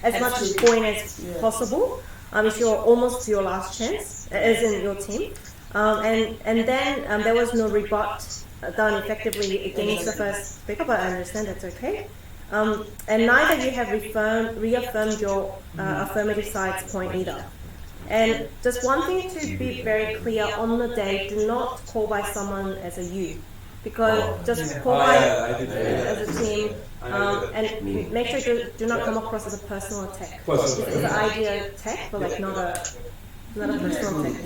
S4: as much point as possible. If you're almost to your last chance, as in your team, and then there was no rebut done effectively against the first speaker, but I understand that's okay. And neither you have reaffirmed your affirmative side's point either. And just one thing to be very clear on the day: do not call by someone as a you, because just call by as a team. And make sure you do not come across as a personal attack. This is an idea attack, but like not a personal attack.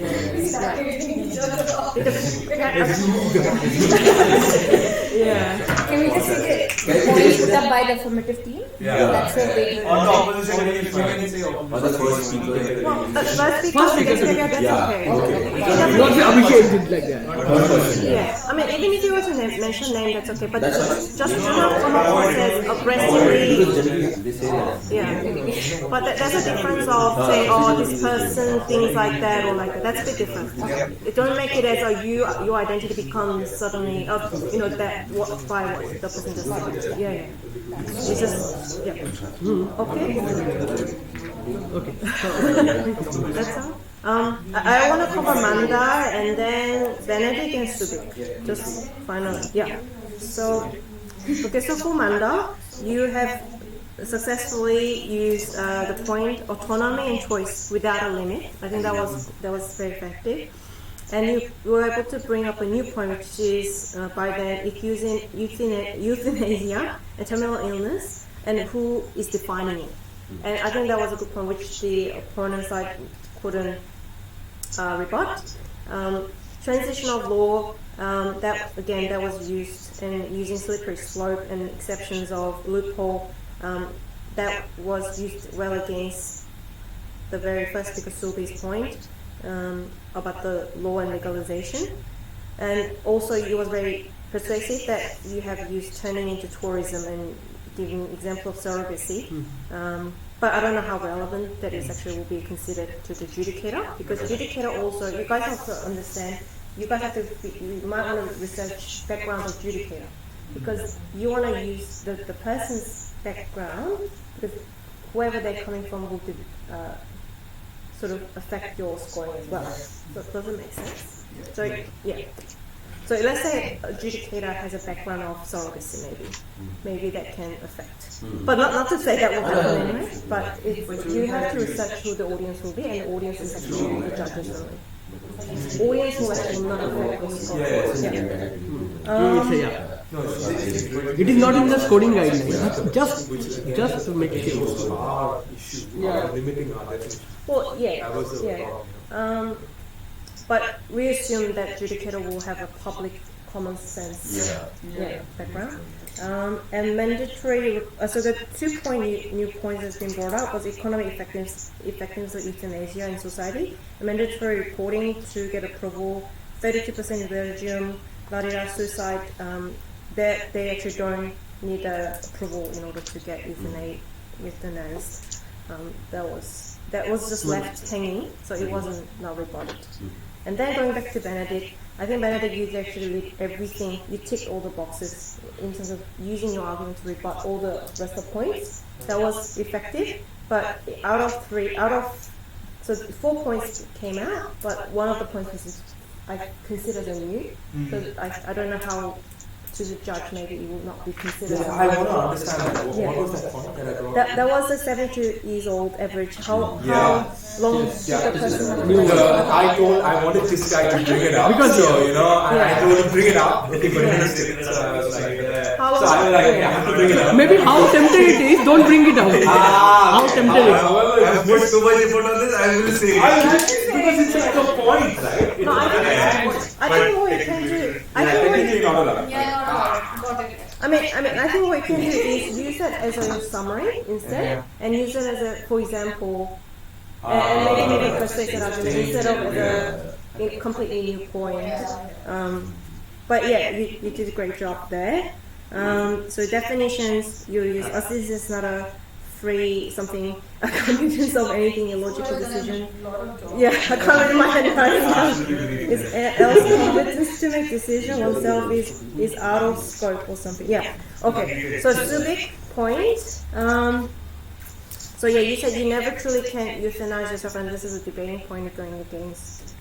S4: Yeah.
S7: Can we just say the point put up by the affirmative team?
S11: Yeah.
S7: That's so big.
S11: On the opposition, you can say
S9: Or the first speaker.
S4: Well, the first speaker, that's okay.
S6: Not the Abhishek did like that.
S4: Yeah, I mean, even if you were to mention name, that's okay. But just do not come across as aggressively.
S9: They say that.
S4: Yeah, but there's a difference of saying, oh, this person, things like that, or like that. That's a bit different. Don't make it as your identity becomes suddenly, that by what the person just said. Yeah. It's just, yeah. Okay.
S6: Okay.
S4: That's all. I want to cover Manda and then Benedict and Subic. Just finally, yeah. So for Manda, you have successfully used the point autonomy and choice without a limit. I think that was very effective. And you were able to bring up a new point, which is by then if using euthanasia and terminal illness, and who is defining it. And I think that was a good point, which the opponent side couldn't rebut. Transition of law, that was used, and using slippery slope and exceptions of loophole, that was used well against the very first speaker Sulby's point about the law and legalization. And also it was very persuasive that you have used turning into tourism and giving example of surrogacy. But I don't know how relevant that is actually will be considered to the adjudicator, because adjudicator also, you guys have to understand, you might want to research background of adjudicator, because you want to use the person's background, because whoever they're coming from will be, sort of affect your scoring as well. So does it make sense? So yeah. So let's say adjudicator has a background of surrogacy, maybe that can affect. But not to say that will happen anyway. But you have to research who the audience will be, and the audience is actually the judges only. Audience will actually not affect your score.
S6: It is not in the scoring guidelines. Just to make it sure.
S2: Limiting our definition.
S4: Well, but we assume that adjudicator will have a public common sense background. And mandatory, so the 2 new points that's been brought up was economic effectiveness of euthanasia in society, mandatory reporting to get approval, 32% in Belgium, suicide, that they actually don't need approval in order to get euthanized. That was just left hanging, so it wasn't now rebutted. And then going back to Benedict, I think Benedict, you actually did everything. You ticked all the boxes in terms of using your argument to rebut all the rest of the points. That was effective, but so 4 points came out, but one of the points was I considered a new. So I don't know how. To the judge, maybe it will not be considered.
S2: I want to understand that. What was that point that I brought?
S4: That was the 72 years old average. How long should the person?
S2: I wanted this guy to bring it up because I told him bring it up. Okay, but I was like,
S4: how how
S2: So I was like, okay, I have to bring it up.
S6: Maybe how tempted it is, don't bring it out. How tempted it is.
S11: I have put so much effort on this, I will say it.
S2: Because it's like a point, right?
S4: No, I think what you can do. I think what
S2: Technically not allowed.
S5: Yeah, got it.
S4: I mean, I think what you can do is use it as a summary instead, and use it as a, for example, and maybe frustrate that argument instead of as a completely new point. But yeah, you did a great job there. So definitions you use. As this is not a free something, a competence of anything illogical decision. Yeah, I can't read my handwriting. Is else competence to make decision oneself is out of scope or something. Yeah. Okay. So civic point. So yeah, you said you never truly can euthanize yourself, and this is a debating point going against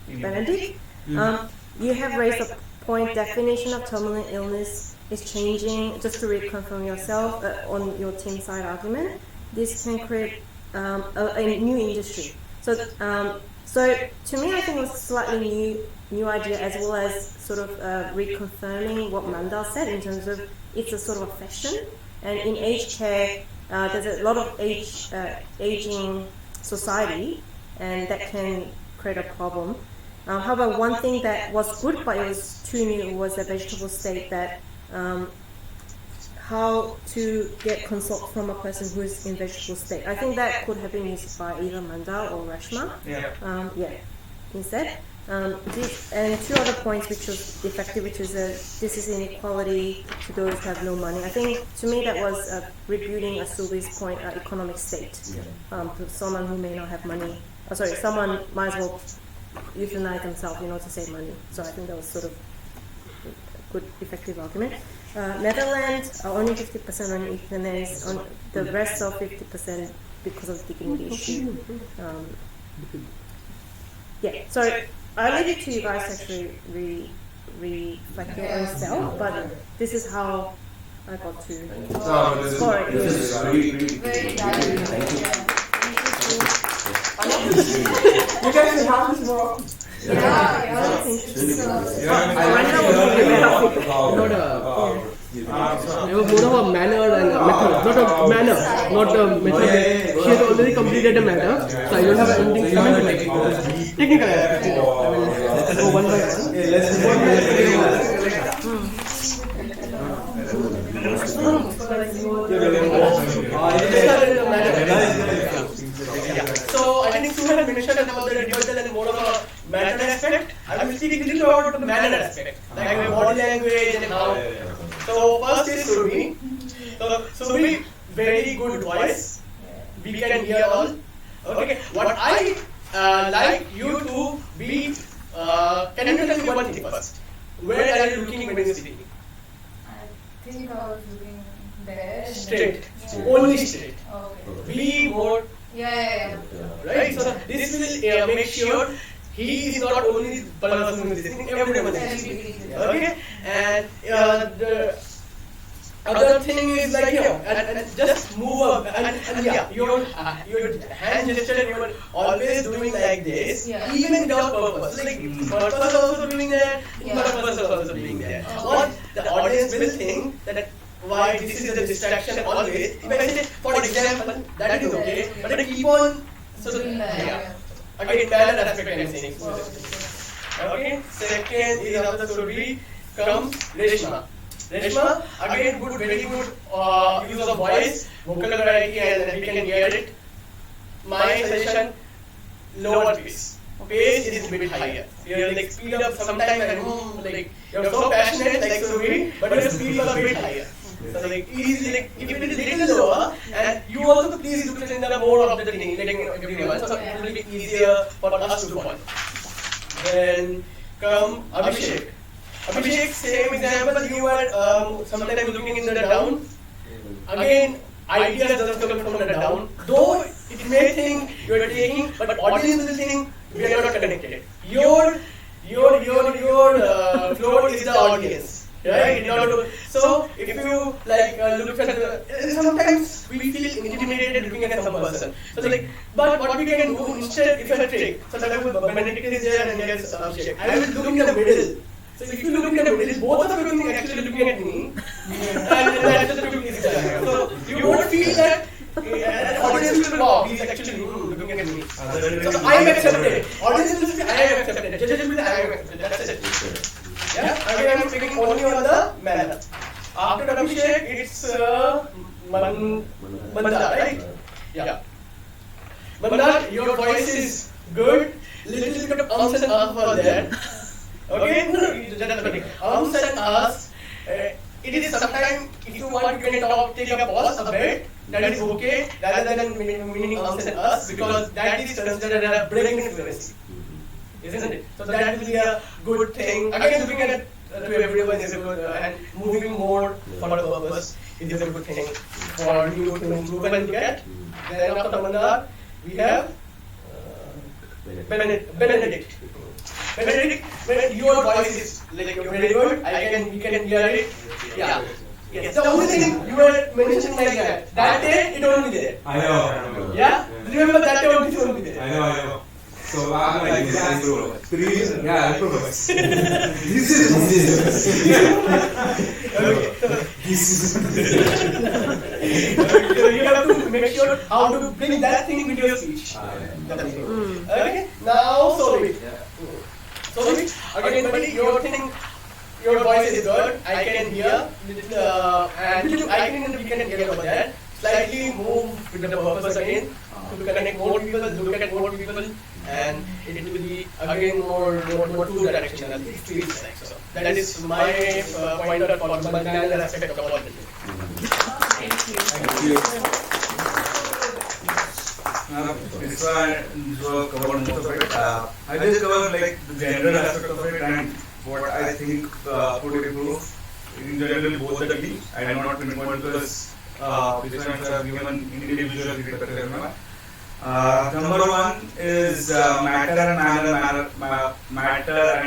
S4: Benedict. You have raised a point. Definition of terminal illness is changing. Just to reconfirm yourself on your team side argument, this can create a new industry. So to me, I think it was a slightly new idea, as well as sort of reconfirming what Mandal said in terms of it's a sort of a fashion. And in aged care, there's a lot of aging society, and that can create a problem. However, one thing that was good, but it was too new, was the vegetable state, that how to get consult from a person who is in vegetable state. I think that could have been used by either Mandal or Rashma. Instead. And two other points which was effective, which is this is inequality to those who have no money. I think to me that was rebuting Asubi's point, economic state. To someone who may not have money, someone might as well euthanize themselves, to save money. So I think that was sort of a good, effective argument. Netherlands are only 50% on euthanasia, on the rest of 50% because of dignity issue. So I leave it to you guys to actually reflect your own self, but this is how I got to score it.
S10: This is really
S5: Very valuable.
S2: You guys can have this more often.
S6: It was more of a manner and a method, not a manner, not a method. She has already completed a manner, so I don't have anything to comment on it. Technical aspect, I will go one by one.
S12: So I think Sue had mentioned about the rebuttal and more of a manner aspect. I will speak a little about the manner aspect, like my body language and how. So first is Surbi. So Surbi, very good voice. We can hear all. Okay. What I like you to be. Can you tell me one thing first? Where are you looking when you're speaking?
S5: I think I was looking there.
S12: Straight. Only straight.
S5: Okay.
S12: Be more.
S5: Yeah.
S12: Right. So this will make sure he is not only the person who is listening, everyone is listening. Okay. And the other thing is like and just move up and your hand gesture, you are always doing like this, even without purpose. Like purpose also doing that, purpose also doing that. What the audience will think that why this is a distraction always. If I say, for example, that is okay, but I keep on
S5: doing that.
S12: Again, manner aspect I am saying. Okay. Second is after Surbi comes Reshma. Reshma, again, very good use of voice, vocal variety, and we can hear it. My suggestion, lower pace. Pace is a bit higher. You like speed up sometimes, and like you're so passionate, like Surbi, but your speed is a bit higher. So like easy, like if it is little lower, and you also please do it in the more of the thing, like everyone, so it will be easier for us to follow. Then come Abhishek. Abhishek, same example, you are sometimes looking in the down. Again, ideas doesn't come from the down. Though it may think you are taking, but audience will think we are not connected. Your floor is the audience. Right? So if you like look at sometimes we feel intimidated looking at some person. So like, but what we can do instead, if I trick, so like Benedict is there and there's Abhishek, I will look in the middle. So if you look in the middle, both of you looking am accepted. Audience will say I am accepted. Judges will say I am accepted. That's it. Yeah. Again, I am speaking only on the manner. After Abhishek, it's Mandar, right? Yeah. Mandar, your voice is good. Little bit of ums and ahs for there. Okay? No, that's okay. Ums and ahs. It is sometimes, if you want, you can talk, take a pause a bit. That is okay, rather than meaning ums and ahs, because that is considered a break in fluency. Isn't it? So that will be a good thing. Again, looking at to everyone is a good, and moving more for the purpose is a good thing for you to improve and get. Then after Mandar, we have Benedict. Benedict, when your voice is like very good, we can hear it. Yeah. Yes. The only thing you were mentioning like that day it won't be there.
S2: I know.
S12: Yeah? Remember that day it won't be there.
S2: I know. So I'm like this, I improve. The reason, yeah, improvise. This is.
S12: So you have to make sure how to bring that thing with your speech. Okay? Now, Solvit. Again, buddy, your voice is good. I can hear. And we can hear over that. Slightly move with the purpose again to connect more people, look at more people, and it will be again more two directional. So that is my pointer for the multi-channel aspect of all the thing.
S11: Thank you. This one covered most of it. I just covered like the general aspect of it and what I think could improve. In general, both the teams. I do not pinpoint because participants have given individual feedback. Number one is matter and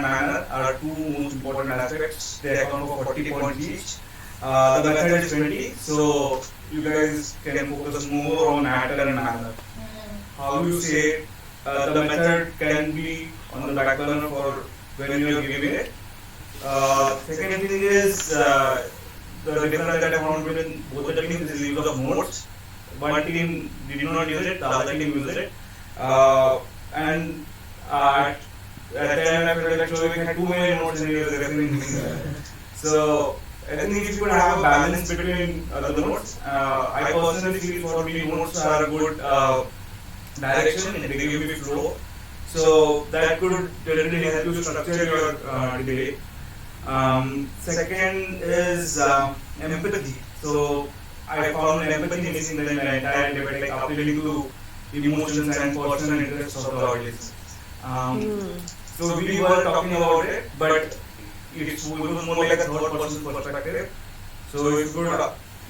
S11: manner are two most important aspects. They account for 40 points each. The method is 20, so you guys can focus more on matter and manner. How you say the method can be on the back burner for when you are giving it. Second thing is the difference that I found within both the teams is the use of notes. One team did not use it, the other team used it. And at the end I felt like Shovik had too many notes and he was referring. So I think if you could have a balance between the notes, I personally feel for me notes are a good direction and they give me flow. So that could generally help you structure your debate. Second is empathy. So I found empathy missing in the entire debate, like appealing to emotions and personal interests of the audience. So we were talking about it, but it was more like a third person perspective. So if you could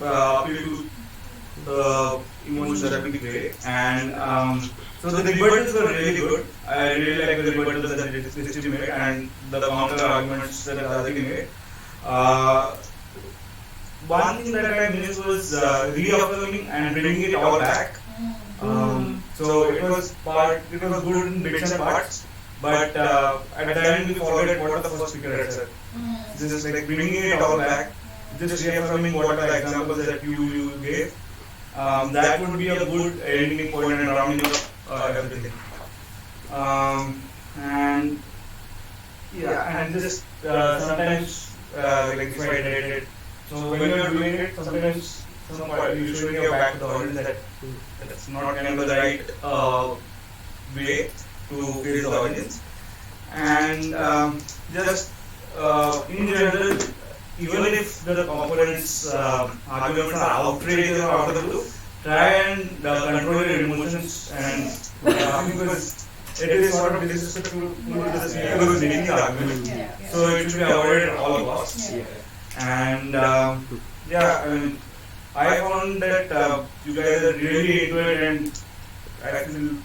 S11: appeal to the emotions, that would be great. And so the debates were really good. I really like the debates that this team made and the counter arguments that the other team made. One thing that I missed was reaffirming and bringing it all back. So it was good in bits and parts, but at the end we forget what the first speaker had said. Just like bringing it all back, just reaffirming what are the examples that you gave. That would be a good ending point and rounding up everything. And just sometimes like if I did it. So when you are doing it, sometimes you should give back to the audience that that's not kind of the right way to face the audience. And just in general, even if the components arguments are outrageous or out of the blue, try and control your emotions and because it is sort of disrespectful to the speaker who is making the argument. So it should be avoided at all costs. And I mean, I found that you guys are really into it and I feel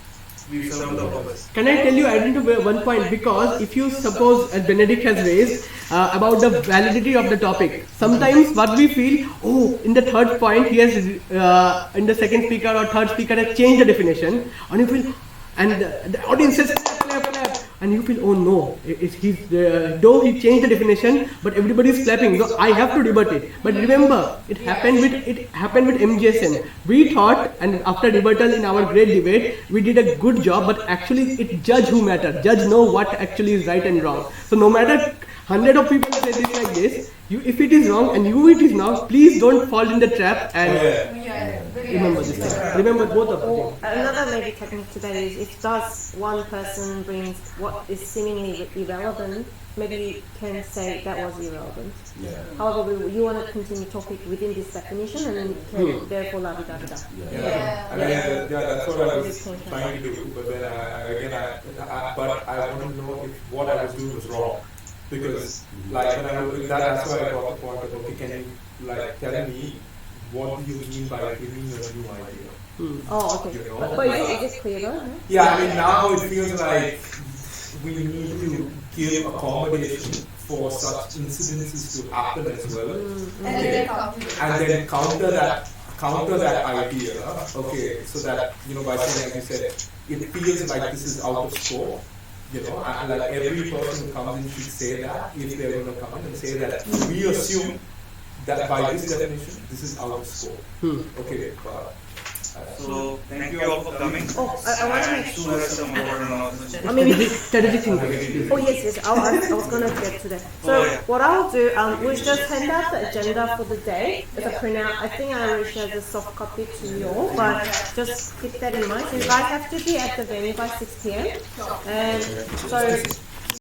S11: we serve the purpose.
S6: Can I tell you, I didn't do one point, because if you suppose, as Benedict has raised, about the validity of the topic, sometimes what we feel, in the third point he has, in the second speaker or third speaker has changed the definition, and you feel, and the audience says, clap, and you feel, oh no, though he changed the definition, but everybody is clapping, so I have to rebut it. But remember, it happened with MGSN. We thought, and after rebuttal in our great debate, we did a good job, but actually it judge who matter. Judge know what actually is right and wrong. So no matter 100 of people say this like this, if it is wrong and it is now, please don't fall in the trap and remember this thing. Remember both of them.
S4: Another maybe technique today is if one person brings what is seemingly irrelevant, maybe you can say that was irrelevant.
S9: Yeah.
S4: However, you want to continue topic within this definition and then you can therefore la da da da.
S2: That's what I was trying to do. But then but I want to know if what I was doing was wrong. Because like when that's why I got the point of, okay, can you like tell me what do you mean by giving a new idea?
S4: Oh, okay.
S2: You know?
S4: But is it clearer? No?
S2: Yeah, I mean now it feels like we need to give accommodation for such incidences to happen as well. Okay. And then counter that idea. Okay, so that by saying, as you said, it feels like this is out of scope. And like every person who comes in should say that if they're going to come in and say that we assume that by this definition, this is out of scope. Okay.
S11: So thank you all for coming.
S4: Oh, I want to make
S11: sure some more announcements.
S4: I mean,
S6: strategic thinking.
S4: Oh yes. I was going to get to that. So what I'll do, we'll just send out the agenda for the day as a printout. I think I already shared the soft copy to you all, but just keep that in mind. So you guys have to be at the venue by 6 p.m. And so